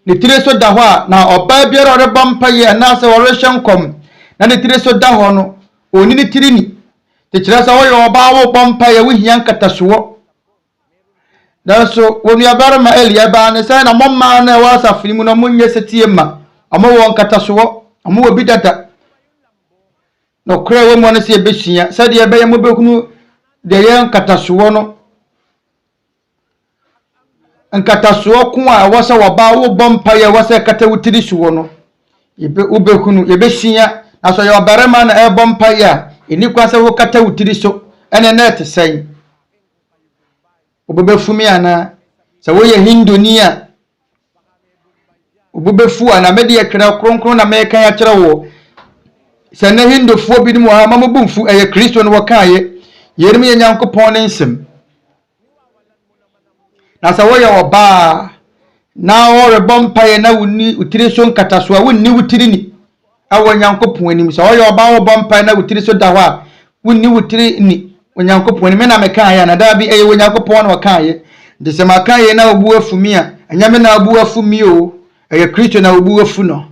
Speaker 5: ne tiri so da hɔ a na ɔbaa biara ɔrebɔ mpaeɛ anaasɛ wɔrehyɛ nkɔm na ne tiri so da hɔ no oni ne tiri ni. Te kyerɛ sɛ wɔyɛ ɔbaa wobɔ mpaeɛ wohia nkatasoɔ. Nanso wɔnuabarima Eli ɛbaa ne sɛ na mɔmmaa na ɛwɔ asafo mu na monyɛ setie ma ɔmo wɔ nkatasoɔ ɔmo wɔ bi dada. Nokorɛ wɔ mu no sɛ yɛbɛsua sɛdeɛ ɛbɛyɛ mobɛhunu deɛ yɛ nkatasoɔ no. Nkatasoɔ ko a ɛwɔ sɛ wɔbaa wobɔ mpaeɛ ɛwɔ sɛ kata wo tiri soɔ no wobɛhunu yɛbɛsua. Na so yɛ ɔbarima na ɛbɔ mpaeɛ a ɛni kwan sɛ wokata wo tiri so ɛne na ɛte sɛn wobɛfumi ana. Sɛ woyɛ hindoni a wobɛfu ana. Mede yɛtwerɛ kronkron na mɛka ya kyerɛ wo sɛ ne hindofoɔ bi mu ha ma mobumfu ɛyɛ Kristo no wɔkaayɛ yɛrim yɛ Nyankopɔn ne nsɛm. Na sɛ woyɛ ɔbaa na wɔrebɔ mpaeɛ na wonni utiri so nkatasoa wonni wutiri ni awɔ Nyankopɔn anim. Sɛ woyɛ ɔbaa wɔbɔ mpaeɛ na wutiri so da hɔ a wonni wutiri ni wɔ Nyankopɔn anim. Na mekaayɛ na da bi ɛyɛ wɔ Nyankopɔn na wɔkaayɛ. Nti sɛ makaayɛ na obu afumi a ɛnyɛ me na obu afumi o ɛyɛ Kristo na obu afu no.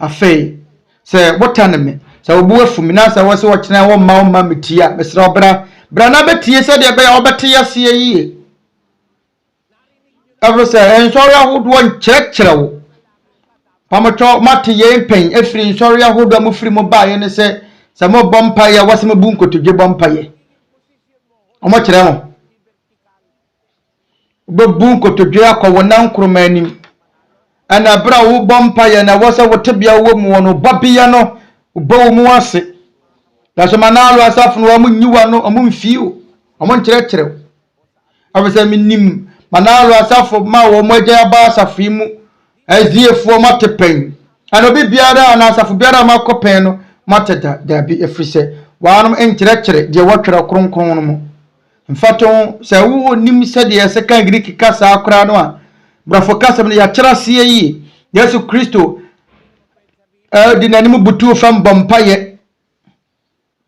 Speaker 5: Afei sɛ wotane me sɛ obu afumi na sɛ wɔse wɔkyena wɔmma metia mesrɛ ɔbra na betie sɛ deɛ bɛyɛ ɔbɛte yaseɛ yie. Ɛfiri sɛ nsɔre ahodoɔ nkyerɛkyerɛ wo pamotɔ mate yɛn pɛn afiri nsɔre ahodoɔ mo firi mo baayɛ ne sɛ mobɔ mpaeɛ wɔse mo bu nkotodwe bɔ mpaeɛ ɔmo kyerɛ mo wobɛbu nkotodwe akɔ wo nan kroma anim ɛna bra wo bɔ mpaeɛ na wɔsɛ wote bia wo mu wɔ no babia no wobɔ wo mu ase. Na so manalo asafo no ɔmo nyiwa no ɔmo mfio ɔmo nkyerɛkyerɛ. Afisa minim manalo asafo ma wɔ mo agya ba asafo mu aziefoɔ mate pɛn ana obi biara na asafo biara ma kɔpɛn no mate da bi afiri sɛ wɔanom nkyerɛkyerɛ deɛ wɔtwerɛ kronkron no mu. Mfato sɛ wo nim sɛ deɛ sɛ kan Greek kasa akora no a brafo kasa no yɛkyerɛ aseɛ yi Yesu Kristo di nanim butu fam bompaye.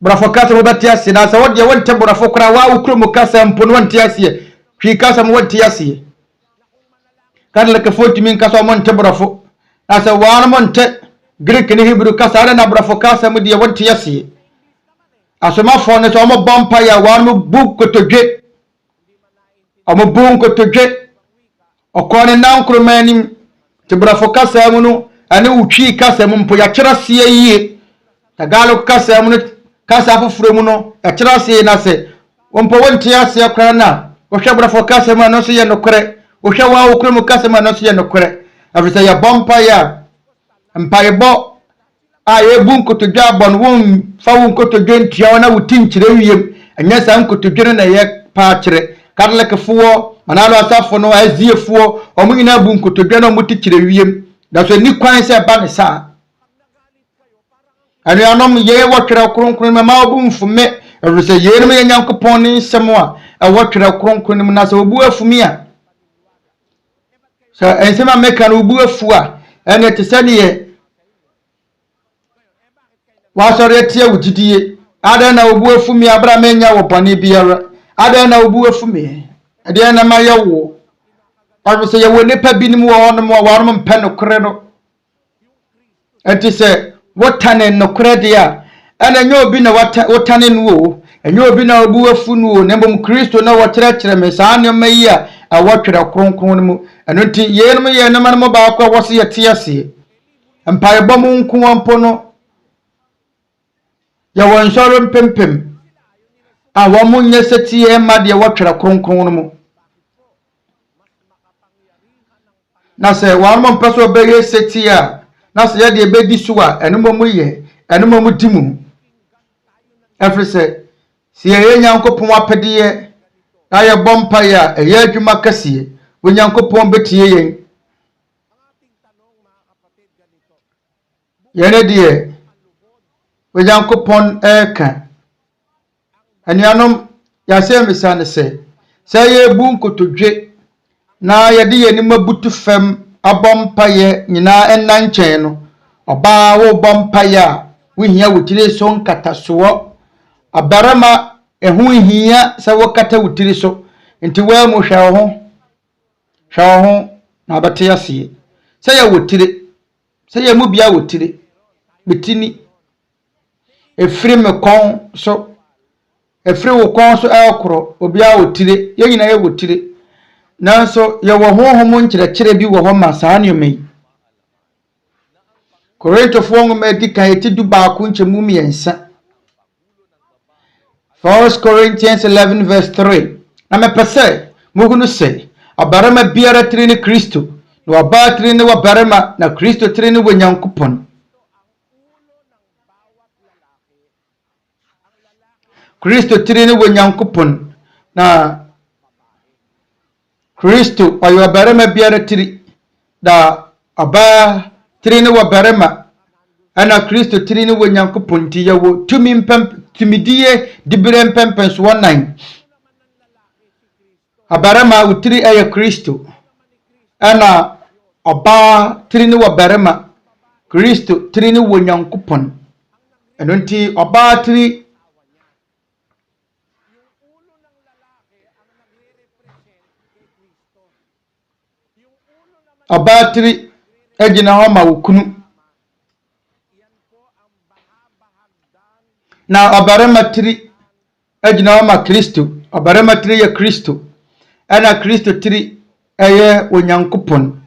Speaker 5: Brafo kasa mo bɛte ase na sɛ wo deɛ wonte brafo kora wa wo kuro mo kasa mpo no wonte ase hwi kasa mo wonte ase kadle ka fotimi kasa mo nte brafo na sɛ wa mo nte Greek ne Hebrew kasa ara na brafo kasa mo deɛ wonte ase asomafo ne sɛ mo bompa ya wa mo bu kotodwe ɔmo bu nkotodwe ɔkɔne nan kuro manim te brafo kasa mo no ane utwi kasa mo mpo ya kyerɛ se yie tagalo kasa mo no kasa foforo mu no ɛkyerɛ se na sɛ wompo wonte ase akora na wohwɛ brafo kasa mu no so yɛ nokorɛ wohwɛ wa wo kuro mu kasa mu no so yɛ nokorɛ afisa ya bompa ya mpaebɔ a yebu nkotodwe abɔ no won fa wo nkotodwe ntua na wuti nkyerɛ wiem ɛnyɛ sa nkotodwe na yɛ pa kyerɛ kadlekefoɔ manalo asafo no aziefoɔ ɔmo nyina bu nkotodwe na ɔmo ti kyerɛ wiem da so ni kwan sɛ ba ne saa ani anom ye wɔtwerɛ kronkron ma obu mfume ɛfisɛ ye no yɛ Nyankopɔn ne nsɛm a wɔtwerɛ kronkron mu na sɛ obu afumi a sɛ ensɛm a meka no obu afu a ɛne te sɛ ne yɛ wasɔre atia wo gyidie ada na obu afumi abra menya wo bɔne biara ada na obu afumi ɛdeɛ na ma yɛ wo ɔfisɛ yɛ wɔ nipa binim wɔ hɔ no mo wɔnom mpɛ nokorɛ no ɛnti sɛ wotane nokorɛ dia ana nyɛ obi na wotane no o ɛnyɛ obi na obu afu no o na mbom Kristo na wɔkyerɛkyerɛ me saa nneɛma yi a wɔtwerɛ kronkron no mu ɛno nti yenom yɛ nneɛma no mu baako a wɔse yɛte ase mpaebɔ mu nko mpo no ya won soro pempem a wo mo nye setie ma de wo twere kronkron no mo na se wa mo peso be ye setie a na se ye de be di so a eno mo ye eno mo dimu efrese si ye nyankopon apede ye na ye bompa ya ye adwuma kase wo nyankopon betie yen yene de wo nyankopon eka anianom ya se misane se ye bu nkotodwe na ye de ye ni mabutu fam abompa ye nyina enanchen no oba wo bompa ya wo hia wotire so nkataso abarama ehu hia se wo kata wotire so nti wa mu hwa ho na bate ase se ye wotire se ye mu bia wotire betini efiri me kon so efiri wo kon so akoro obia wotire ye nyina ye wotire nanso ye wo honhom nkyerɛkyerɛ bi wo ho ma saa nneɛma Korintofo ngoma edika yeti du baako nkyemu miensa 1 Corinthians 11 verse 3 na mepese muhunu se abarama biara tiri ni Kristo na waba tiri ni wabarama na Kristo tiri ni Nyankopon Kristo tiri ni Nyankopon na Kristo ayo abarama biara tiri da aba tiri ni wabarama ana Kristo tiri ni Nyankopon ti yawo tumidie dibire mpempenso 19 abarama utiri aya Kristo ana aba tiri ni wabarama Kristo tiri ni Nyankopon eno nti aba tiri abatiri ejina ho ma wokunu na abarama tiri ejina ho ma Kristo abarama tiri ya Kristo ana Kristo tiri eye Nyankopon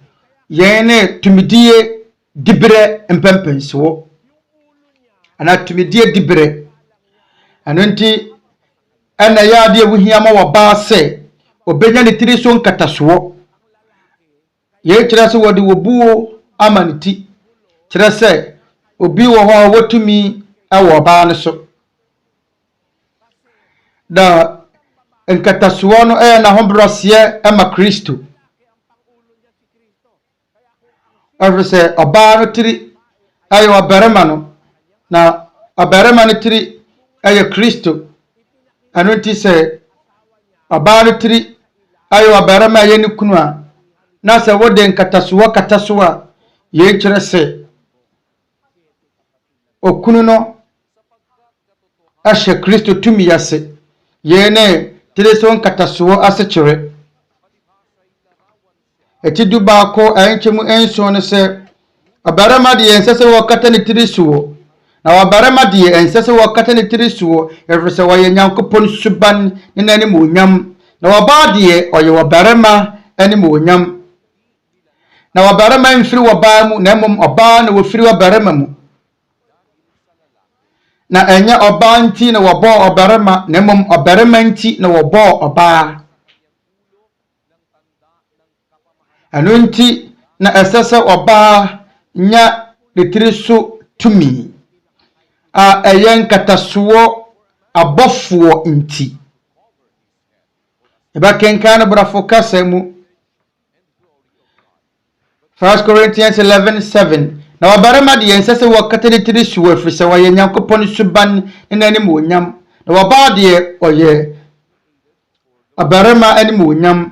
Speaker 5: yene tumidie dibire mpempenso ana tumidie dibire anonti ana ya de wuhia ma woba se obenya ne tiri so nkataso ye kira se wodi wobuo amaniti kira se obi wo ho wotumi awo ba ne so da nkataso no na hobrɔseɛ ama Kristo afese oba no tiri ayo abarama no na abarama no tiri ayo Kristo anonti se oba no tiri ayo abarama ye ne kunu a na se wode nkataso kataso a ye kire se okunu no ahye Kristo tumi yase ye ne tireso nkataso ase kire eti du baako anchemu enso ne se abarama de ensese wakata ne tiriso na wabarama de ensese wakata ne tiriso efrese waye Nyankopon suban ne nani mo nyam na waba de oye wabarama ani mo nyam na wabarama mfiri waba mu na mom oba na wofiri wabarama mu na enya oba nti na wabo obarama na mom obarama nti na wabo oba anunti na esese oba nya letiriso tumi a eyen kataso abofuo nti eba kenkana brafo kasa mu 1 Corinthians 11:7 na wabarama de ensese wakata ne tiriso afrise waye Nyankopon suban ne nani mo nyam na waba de oye abarama ani mo nyam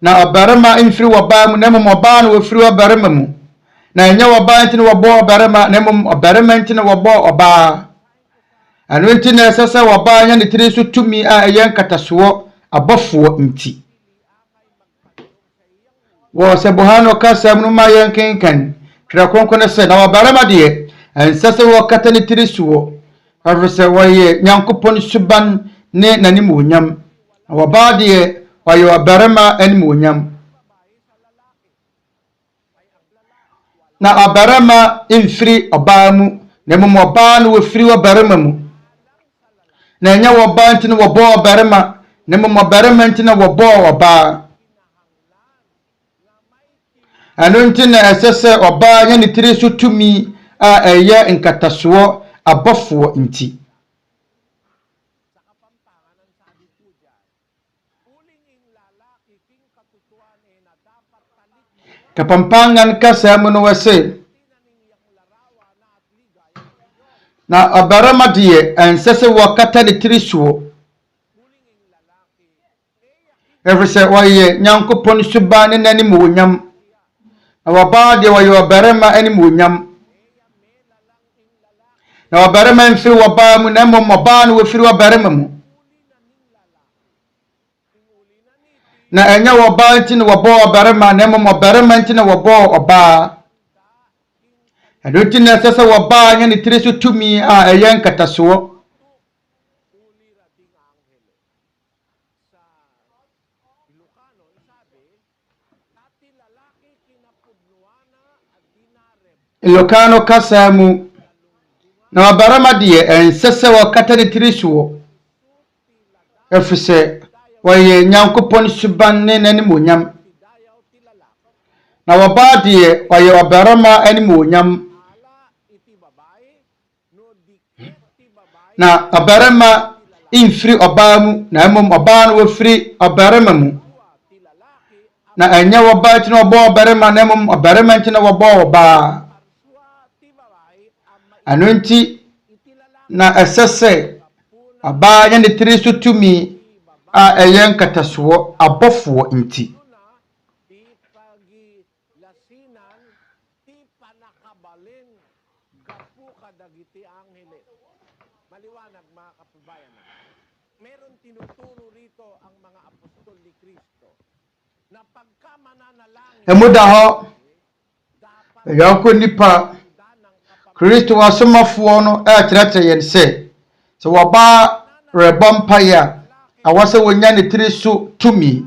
Speaker 5: na abarama mfiri waba mu na mom oba na wofiri wabarama mu na enya waba nti na wabo abarama na mom abarama nti na wabo oba anu nti na esese waba nya ne tiriso tumi a eyen kataso abofuo nti wo se bohano kasa mu ma yankenkan tira konkone se na wabarama de ensese wakata ne tiriso afese waye Nyankopon suban ne nani mo nyam waba de waye wabarama ani mo nyam na abarama mfiri oba mu na mom oba na wofiri wabarama mu na ɛnyɛ wɔbaa nti na wɔbɔɔ ɔbarima na mmom ɔbarima nti na wɔbɔɔ ɔbaa. Ɛno nti na ɛsɛ sɛ ɔbaa nyɛ ne tiri so tumi a ɛyɛ nkatasoɔ abɔfoɔ nti. Kapampangan kasa mu no wɛse na ɔbarima deɛ ɛnsɛ sɛ wɔkata ne tiri soɔ ɛfiri sɛ wɔyɛ Nyankopɔn suba ne n'animuonyam. Na wɔbaa deɛ wɔyɛ ɔbarima animuonyam. Na ɔbarima mfiri wɔbaa mu na mmom ɔbaa no wɔfiri ɔbarima mu. Na ɛnyɛ wɔbaa nti na wɔbɔɔ ɔbarima na mmom ɔbarima nti na wɔbɔɔ ɔbaa. Ɛno nti na ɛsɛ sɛ wɔbaa nyɛ ne tiri so tumi a ɛyɛ nkatasoɔ. Ilokano kasa mu na ɔbarima deɛ ɛnsɛ sɛ wɔkata ne tiri soɔ ɛfiri sɛ wɔyɛ Nyankopɔn suban ne n'animuonyam. Na wɔbaa deɛ wɔyɛ ɔbarima animuonyam. Na ɔbarima mfiri ɔbaa mu na mmom ɔbaa no wɔfiri ɔbarima mu. Na ɛnyɛ wɔbaa nti na wɔbɔɔ ɔbarima na mmom ɔbarima nti na wɔbɔɔ ɔbaa. Ɛno nti na ɛsɛ sɛ ɔbaa nyɛ ne tiri so tumi a ɛyɛ nkatasoɔ abɔfoɔ nti. Ɛmu da hɔ ɛyɔnko nipa Kristo asomafoɔ no ɛkyerɛkyerɛ yɛn sɛ wɔbaa rebɔ mpaeɛ a awɔ sɛ wɔnya ne tiri so tumi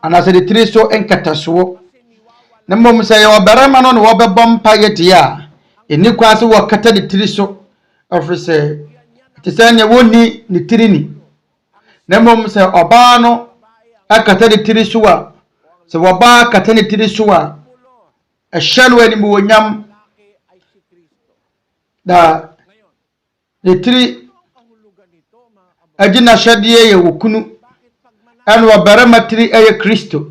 Speaker 5: anaasɛ ne tiri so nkatasoɔ. Na mmom sɛ yɛ ɔbarima no na wɔbɛbɔ mpaeɛ deɛ a ɛni kwan sɛ wɔkata ne tiri so ɛfiri sɛ ɛte sɛ nea wɔnni ne tiri ni. Na mmom sɛ ɔbaa no akata ne tiri so a sɛ wɔbaa kata ne tiri so a ɛhyɛ no animuonyam. Na ne tiri agye n'ahyɛdeɛ yɛ wɔ kunu ɛna ɔbarima tiri ɛyɛ Kristo.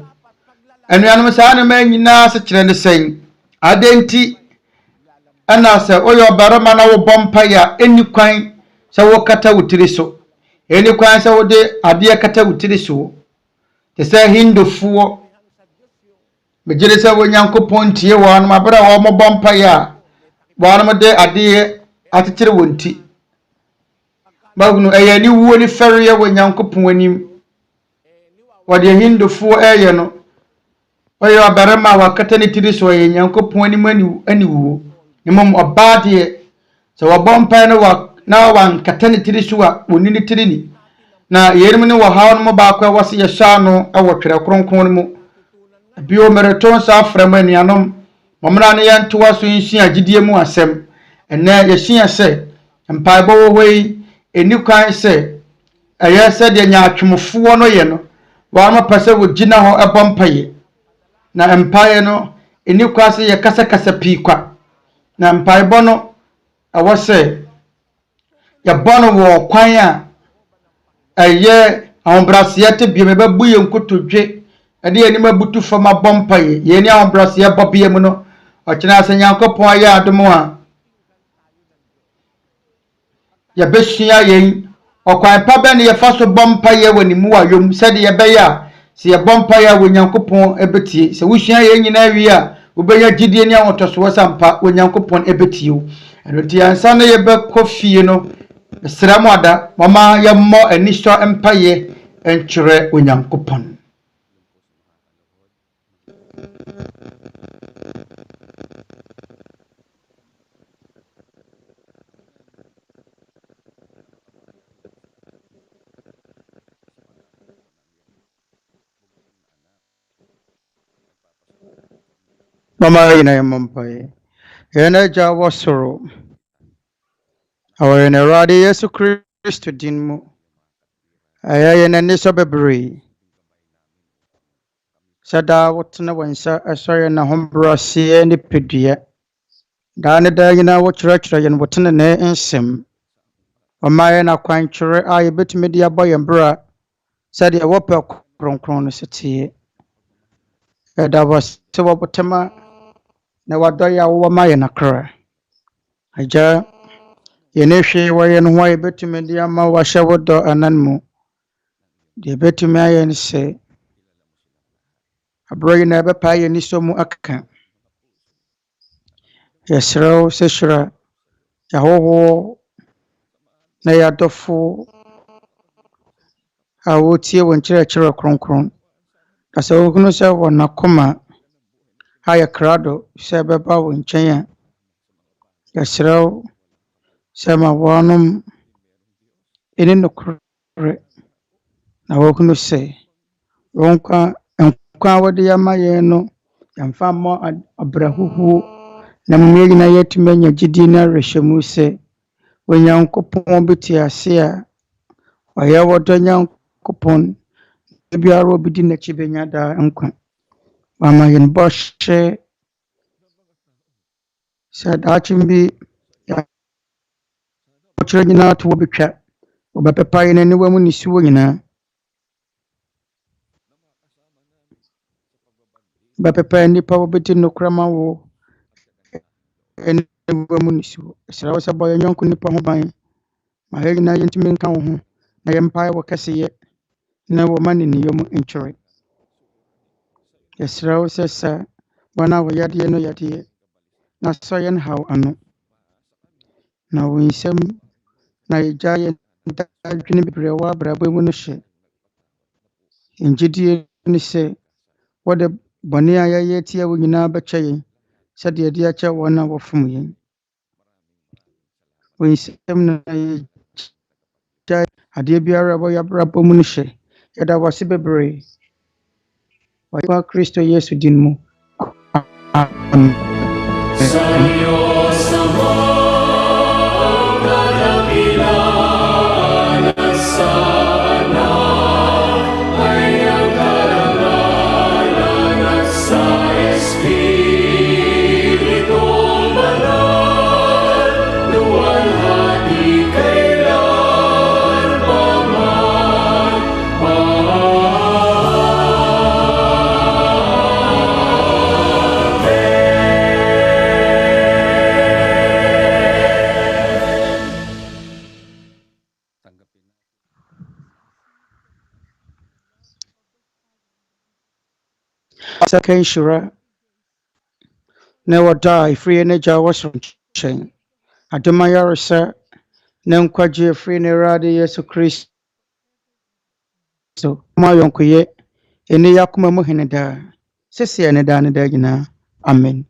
Speaker 5: Anuanom saa nneɛma nyinaa ase kyerɛ ne sɛn ade nti ɛna sɛ woyɛ ɔbarima na wobɔ mpaeɛ a ɛnni kwan sɛ wokata wo tiri so. Ɛnni kwan sɛ wode adeɛ kata wo tiri so. Te sɛ Hindufoɔ megyere sɛ Onyankopɔn tie wɔn abere a wɔbɔ mpaeɛ a wɔn de adeɛ akyekyere wɔn ti. Bagunu ɛyɛ aniwuo ne fɛreɛ wɔ Nyankopɔn anim. Wɔde Hindufoɔ ɛyɛ no ɔyɛ ɔbarima a wakata ne tiri so ɛyɛ Nyankopɔn anim aniwuo. Mmom ɔbaa deɛ sɛ wɔbɔ mpaeɛ no na wankata ne tiri so a wɔnni ne tiri ni. Na yɛnim ne wɔ haw no mu baako a wɔse yɛhyɛ ano ɛwɔ twerɛ kronkron no mu. Bio mmereto nsa afrɛ mu anuanom mmara ne yɛntoa so nsua gyedie mu asɛm. Ɛnɛ yɛhyia sɛ mpaebɔ wɔ hɔ yi ɛni kwan sɛ ɛyɛ sɛdeɛ nyaatwomfoɔ no yɛ no wɔn pɛ sɛ wɔgyina hɔ ɛbɔ mpaeɛ. Na mpaeɛ no ɛni kwan sɛ yɛkasakasa pii kwa. Na mpaebɔ no ɛwɔ sɛ yɛbɔ no wɔ kwan a ɛyɛ ahobrɛaseɛ te biem ɛbɛbu yɛn nkotodwe ɛde yɛn anim abutu fam abɔ mpaeɛ. Yɛn ni ahobrɛaseɛ bɔ biem no ɔkyena sɛ Nyankopɔn ayɛ adom a yɛbɛsua yɛn ɔkwan pa bɛ ne yɛfa so bɔ mpaeɛ wɔ ne mu ayom sɛdeɛ yɛbɛyɛ a sɛ yɛbɔ mpaeɛ a wɔ Nyankopɔn ɛbɛtie. Sɛ wosua yɛn nyinaa wie a wobɛnya gyidie ne ahotosoɔ sampa wɔ Nyankopɔn ɛbɛtie wo. Ɛno nti ansa na yɛbɛkɔ fie no mesrɛ mo ada mama yɛmmɔ anisɔ mpaeɛ ɛnkyerɛ Onyankopɔn. Mama yɛn yɛmmɔ mpaeɛ. Yɛn Agya wɔ soro, awɔ yɛn Awurade Yesu Kristo din mu Ɛyɛ n'ani so bebree. Sada wotena wansa asɔre na hombraseɛ ne pedua. Daa ne daa nyinaa wɔkyerɛkyerɛ yɛn wotena ne nsɛm. Ɔma yɛn akwankyerɛ a yɛbɛtumi de abɔ yɛn bra sɛdeɛ wɔpɛ kronkron no so teɛ. Ɛda wɔ se wɔ botama na wadɔ yɛ a wowɔ ma yɛn akra. Agya, yɛne hwee wɔ yɛn ho a yɛbɛtumi de ama wahyɛ wo dɔ anan mu. Deɛ yɛbɛtumi ayɛ ne sɛ aberɛ yi na yɛbɛpae yɛn nisɔ mu aka. Yɛsrɛ wo sɛ hyira yɛahohoɔ na yɛadɔfo a wɔtie wo nkyerɛkyerɛ kronkron. Na sɛ wohunu sɛ wɔ n'akoma a yɛ krado sɛ ɛbɛba wo nkyɛn a, yɛsrɛ wo sɛ ma wɔanom ɛne nokorɛ na wɔhunu sɛ wɔn nkwa a wɔde yɛama yɛn no yɛmfa mmɔ abrɛhohuo na mmom yɛn nyinaa yɛatumi anya gyidie no awerɛhyɛmu sɛ Onyankopɔn bɛte ase a ɔyɛ wɔdɔ Nyankopɔn na biara a obɛdi n'akyi bɛnya daa nkwa. Wama yɛn bɔhyɛ sɛ daakye bi yɛakyerɛ nyinaa to wɔbɛtwa wɔbɛpepa yɛn aniwa mu nisuo nyinaa. Bɛpepa nnipa wɔbɛdi nokorɛ ma wo aniwa mu nisuo. Ɛsrɛ wo sɛ bɔ yɛn yɔnko nnipa ho ban ma yɛn nyinaa yɛntumi nka wo ho na yɛmpae wɔ kɛseyɛ na wɔma neniyɛ mu ntwerɛ. Yɛsrɛ wo sɛ sa wɔn a wɔyadeɛ no yadeɛ na sɔ yɛn haw ano. Na wo nsɛm na yɛgya yɛn dadwene bebree wɔ abrabɔ mu no hyɛ. Ngyidie ne sɛ wɔde bɔne a yɛyɛ tia wo nyinaa bɛkyɛ yɛn sɛdeɛ yɛde akyɛ wɔn a wɔfom yɛn. Wo nsɛm na yɛgya adeɛ biara a wɔyɛ abrabɔ mu no hyɛ. Yɛda wo ase bebree. Wɔ Kristo Yesu din mu. Amen. Sɛka nhyira na wɔdɔ a ɛfiri yɛn Agya a ɔwɔ soro nkyɛn. Adom ayaresa na nkwagye ɛfiri ne Awurade Yesu Kristo ma ayɔnkoyɛ ɛne yɛ akoma mu hene daa sɛsɛ ne daa nyinaa. Amen.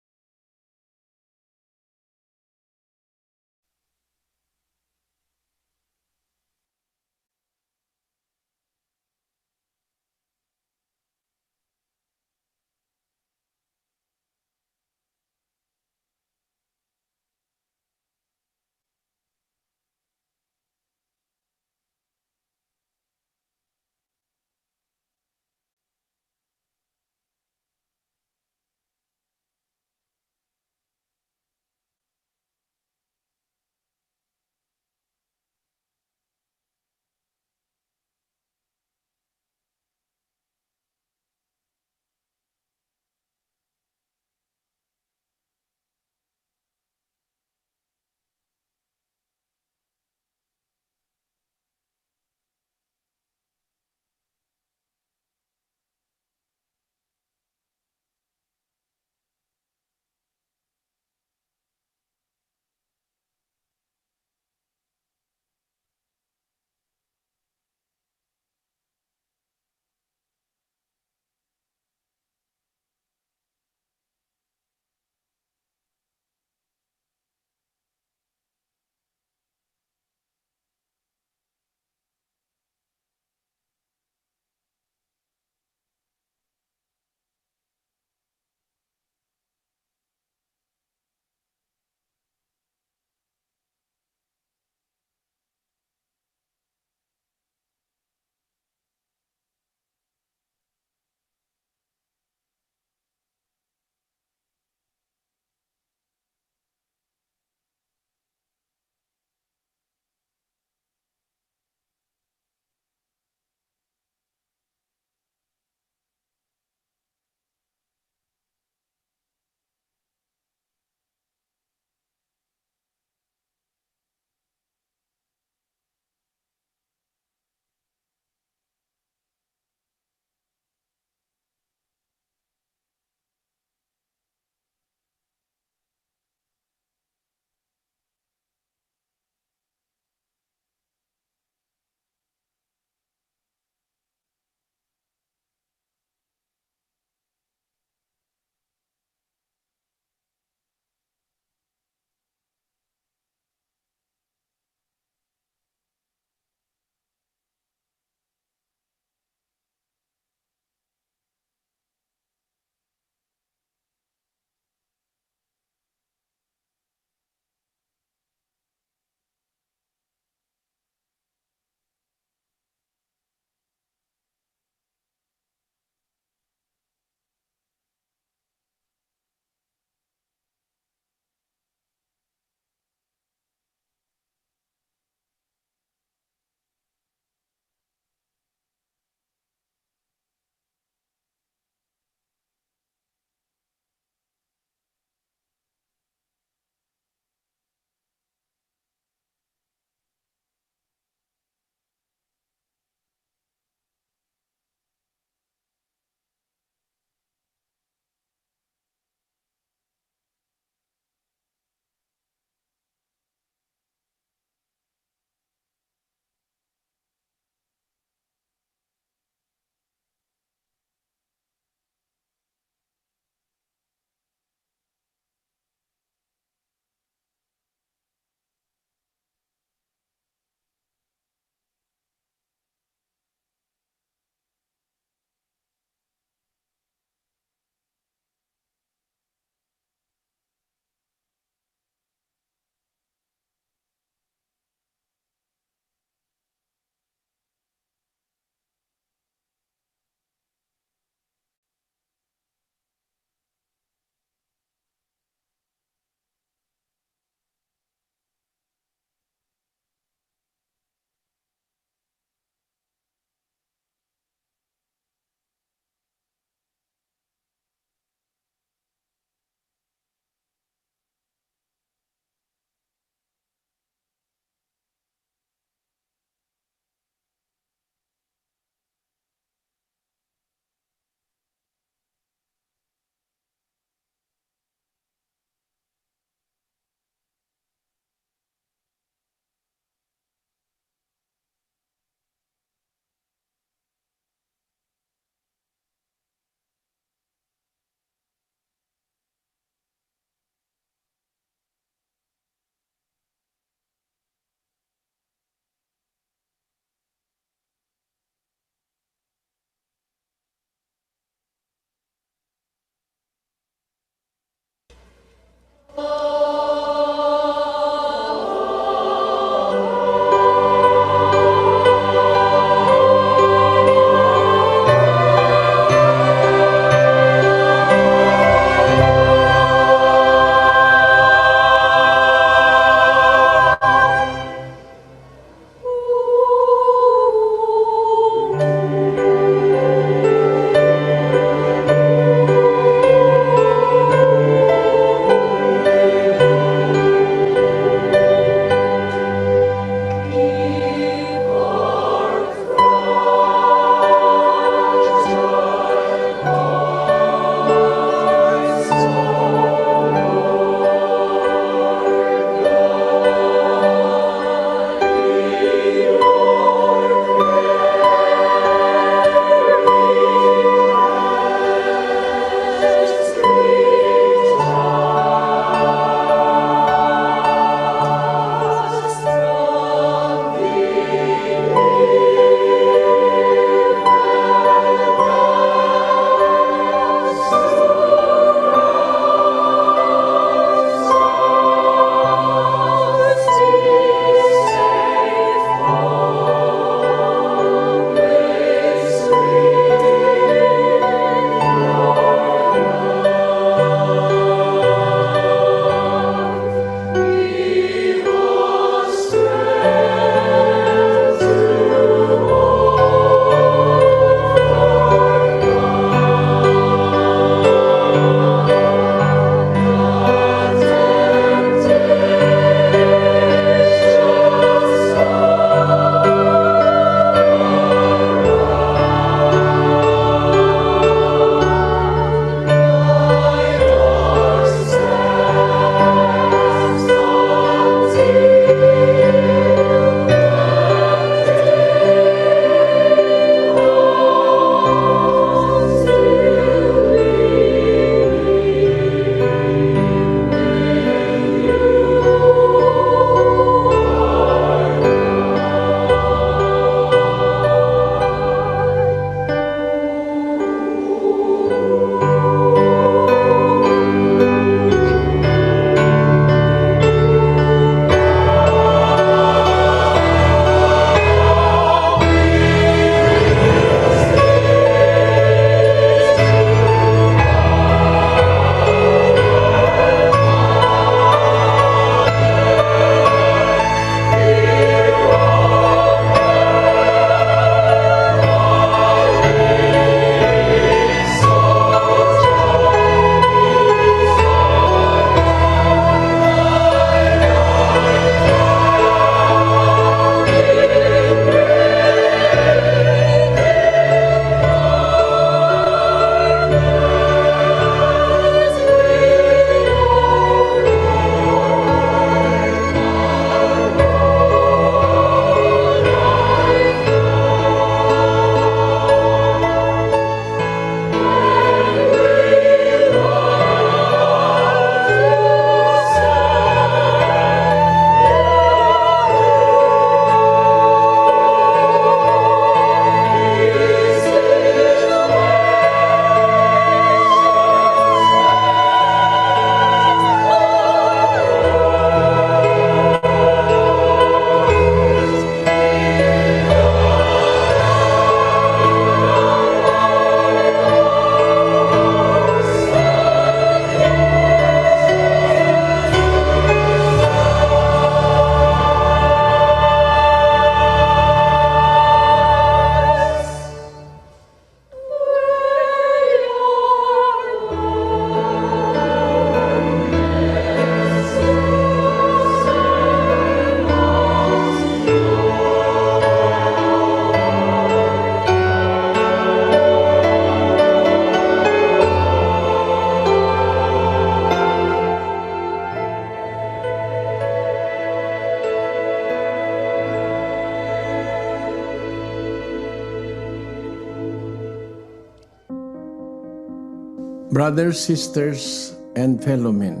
Speaker 3: Brothers, sisters, and fellow men,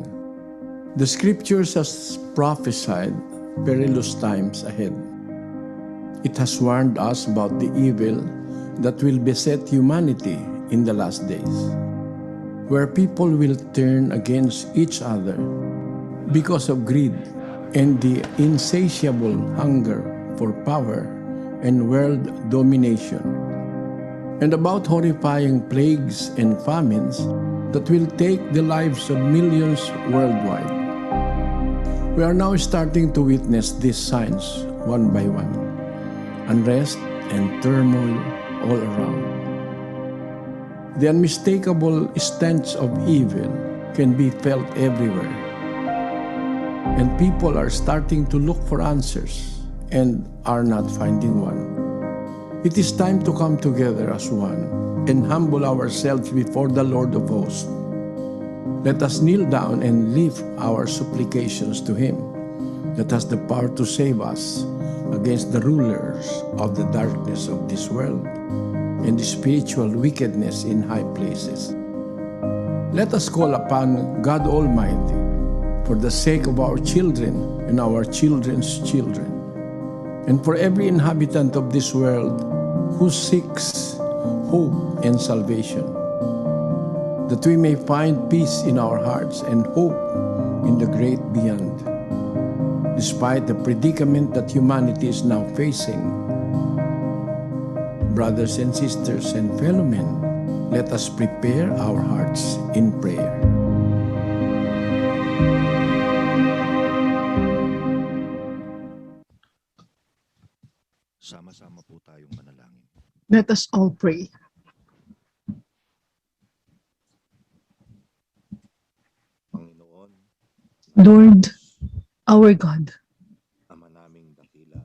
Speaker 3: the scriptures has prophesied perilous times ahead. It has warned us about the evil that will beset humanity in the last days, where people will turn against each other because of greed and the insatiable hunger for power and world domination, and about horrifying plagues and famines that will take the lives of millions worldwide. We are now starting to witness these signs one by one. Unrest and turmoil all around. The unmistakable stench of evil can be felt everywhere. And people are starting to look for answers and are not finding one. It is time to come together as one and humble ourselves before the Lord of hosts. Let us kneel down and lift our supplications to Him that has the power to save us against the rulers of the darkness of this world and the spiritual wickedness in high places. Let us call upon God Almighty for the sake of our children and our children's children, and for every inhabitant of this world who seeks hope and salvation, that we may find peace in our hearts and hope in the great beyond. Despite the predicament that humanity is now facing, brothers and sisters and fellow men, let us prepare our hearts in prayer.
Speaker 8: Sama-sama po tayong manalangin.
Speaker 4: Let us all pray.
Speaker 8: Panginoon,
Speaker 4: Lord, our God,
Speaker 8: Ama naming dakila,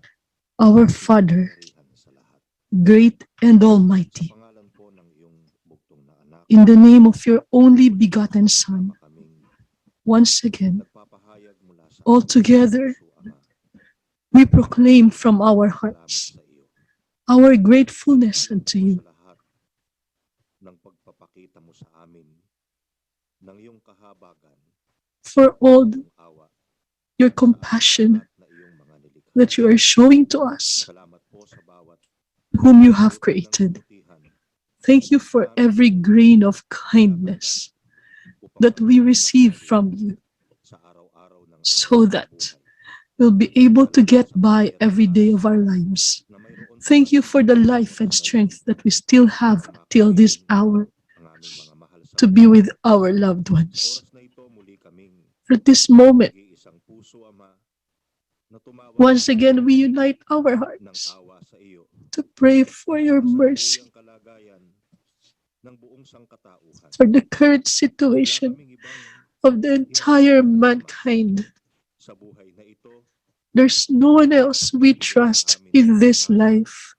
Speaker 4: our Father,
Speaker 8: karihan sa lahat.
Speaker 4: great and almighty,
Speaker 8: Pangalan po ng iyong bugtong na anak,
Speaker 4: in the name of your only begotten Son,
Speaker 8: kaming
Speaker 4: once again,
Speaker 8: nagpapahayag mula sa
Speaker 4: all together,
Speaker 8: puso, Ama,
Speaker 4: we proclaim from our
Speaker 8: salamat
Speaker 4: hearts
Speaker 8: sa iyo.
Speaker 4: our gratefulness
Speaker 8: Pangalan
Speaker 4: unto
Speaker 8: po
Speaker 4: you
Speaker 8: sa lahat ng pagpapakita mo sa amin ng iyong kahabagan,
Speaker 4: for all
Speaker 8: iyong awa,
Speaker 4: your
Speaker 8: sa aming
Speaker 4: compassion
Speaker 8: lahat na iyong mga nilikha.
Speaker 4: that you are showing to us,
Speaker 8: Salamat po sa bawat
Speaker 4: whom you have
Speaker 8: ng
Speaker 4: created.
Speaker 8: kabutihan
Speaker 4: Thank you for every grain of kindness
Speaker 8: upang
Speaker 4: that we
Speaker 8: kami
Speaker 4: receive
Speaker 8: makahayag
Speaker 4: from you,
Speaker 8: sa araw-araw ng
Speaker 4: so
Speaker 8: aming
Speaker 4: that
Speaker 8: buhay.
Speaker 4: we'll be able to get by every day of our lives.
Speaker 8: Na mayroon pa
Speaker 4: Thank you
Speaker 8: kaming
Speaker 4: for the life and strength that we still have till this hour
Speaker 8: ang aming mga mahal sa
Speaker 4: to be with our loved
Speaker 8: Sa
Speaker 4: ones.
Speaker 8: oras na ito, muli kaming
Speaker 4: For this moment,
Speaker 8: nag-iisang puso, Ama, na tumawag
Speaker 4: once again, we unite our
Speaker 8: ng
Speaker 4: hearts
Speaker 8: awa sa iyo
Speaker 4: to pray for your
Speaker 8: sa
Speaker 4: mercy,
Speaker 8: salubuyang kalagayan ng buong sangkatauhan.
Speaker 4: for the current
Speaker 8: Wala
Speaker 4: situation
Speaker 8: kaming ibang
Speaker 4: of the entire
Speaker 8: inaasam, Ama,
Speaker 4: mankind.
Speaker 8: sa buhay na ito.
Speaker 4: There's no one else we trust in this life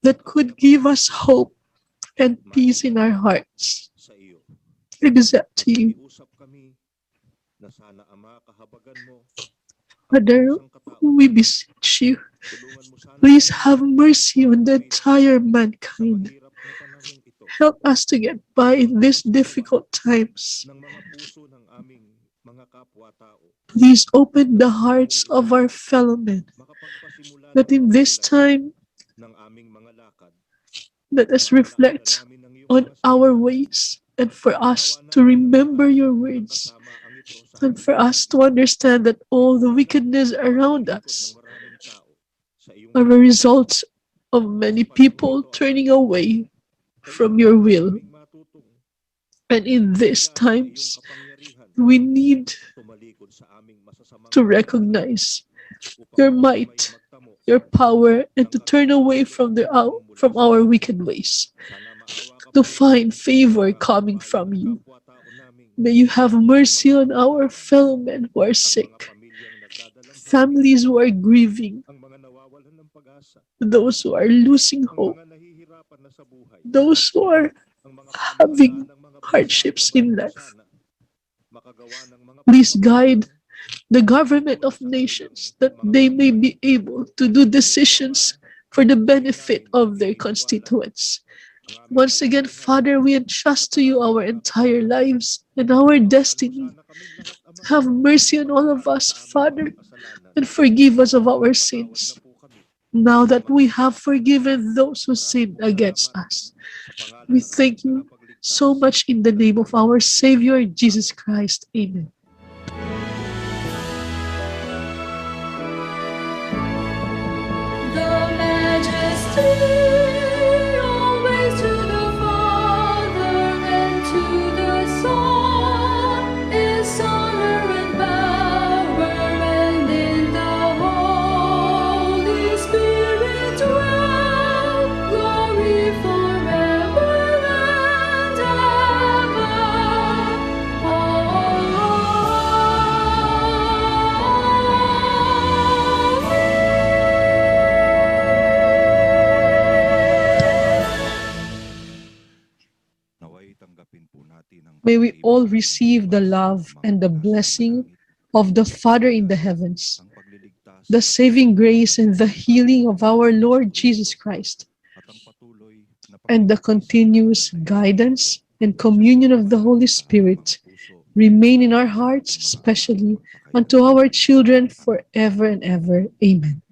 Speaker 4: that could give us hope and peace in our hearts
Speaker 8: Sa iyo.
Speaker 4: except you.
Speaker 8: Nakikiusap kami na sana, Ama, kahabagan mo
Speaker 4: Father, we beseech you, please have mercy on the entire mankind.
Speaker 8: mahirap na panahong ito
Speaker 4: Help us to get by in these difficult times.
Speaker 8: ng mga puso ng aming mga kapwa-tao.
Speaker 4: Please open the hearts of our fellow men,
Speaker 8: Makapagpasimula
Speaker 4: that
Speaker 8: ng
Speaker 4: in this time,
Speaker 8: ng aming mga lakad.
Speaker 4: let us reflect on our ways, and for us to remember your words, and for us to understand that all the wickedness around us are a result of many people turning away from your will. And in these times, we need to recognize your might, your power, and to turn away from our wicked ways, to find favor coming from you. May you have mercy on our fellow men who are sick, families who are grieving, those who are losing hope, those who are having hardships in life. Please guide the government of nations that they may be able to do decisions for the benefit of their constituents. Once again, Father, we entrust to you our entire lives and our destiny. Have mercy on all of us, Father, and forgive us of our sins. Now that we have forgiven those who sinned against us, we thank you so much in the name of our Savior, Jesus Christ. Amen.
Speaker 9: The majesty always to the Father and to the Son is honor and power, and in the Holy Spirit dwell glory forever and
Speaker 4: May we all receive the love and the blessing of the Father in the heavens, the saving grace and the healing of our Lord Jesus Christ, and the continuous guidance and communion of the Holy Spirit remain in our hearts, especially unto our children forever and ever. Amen.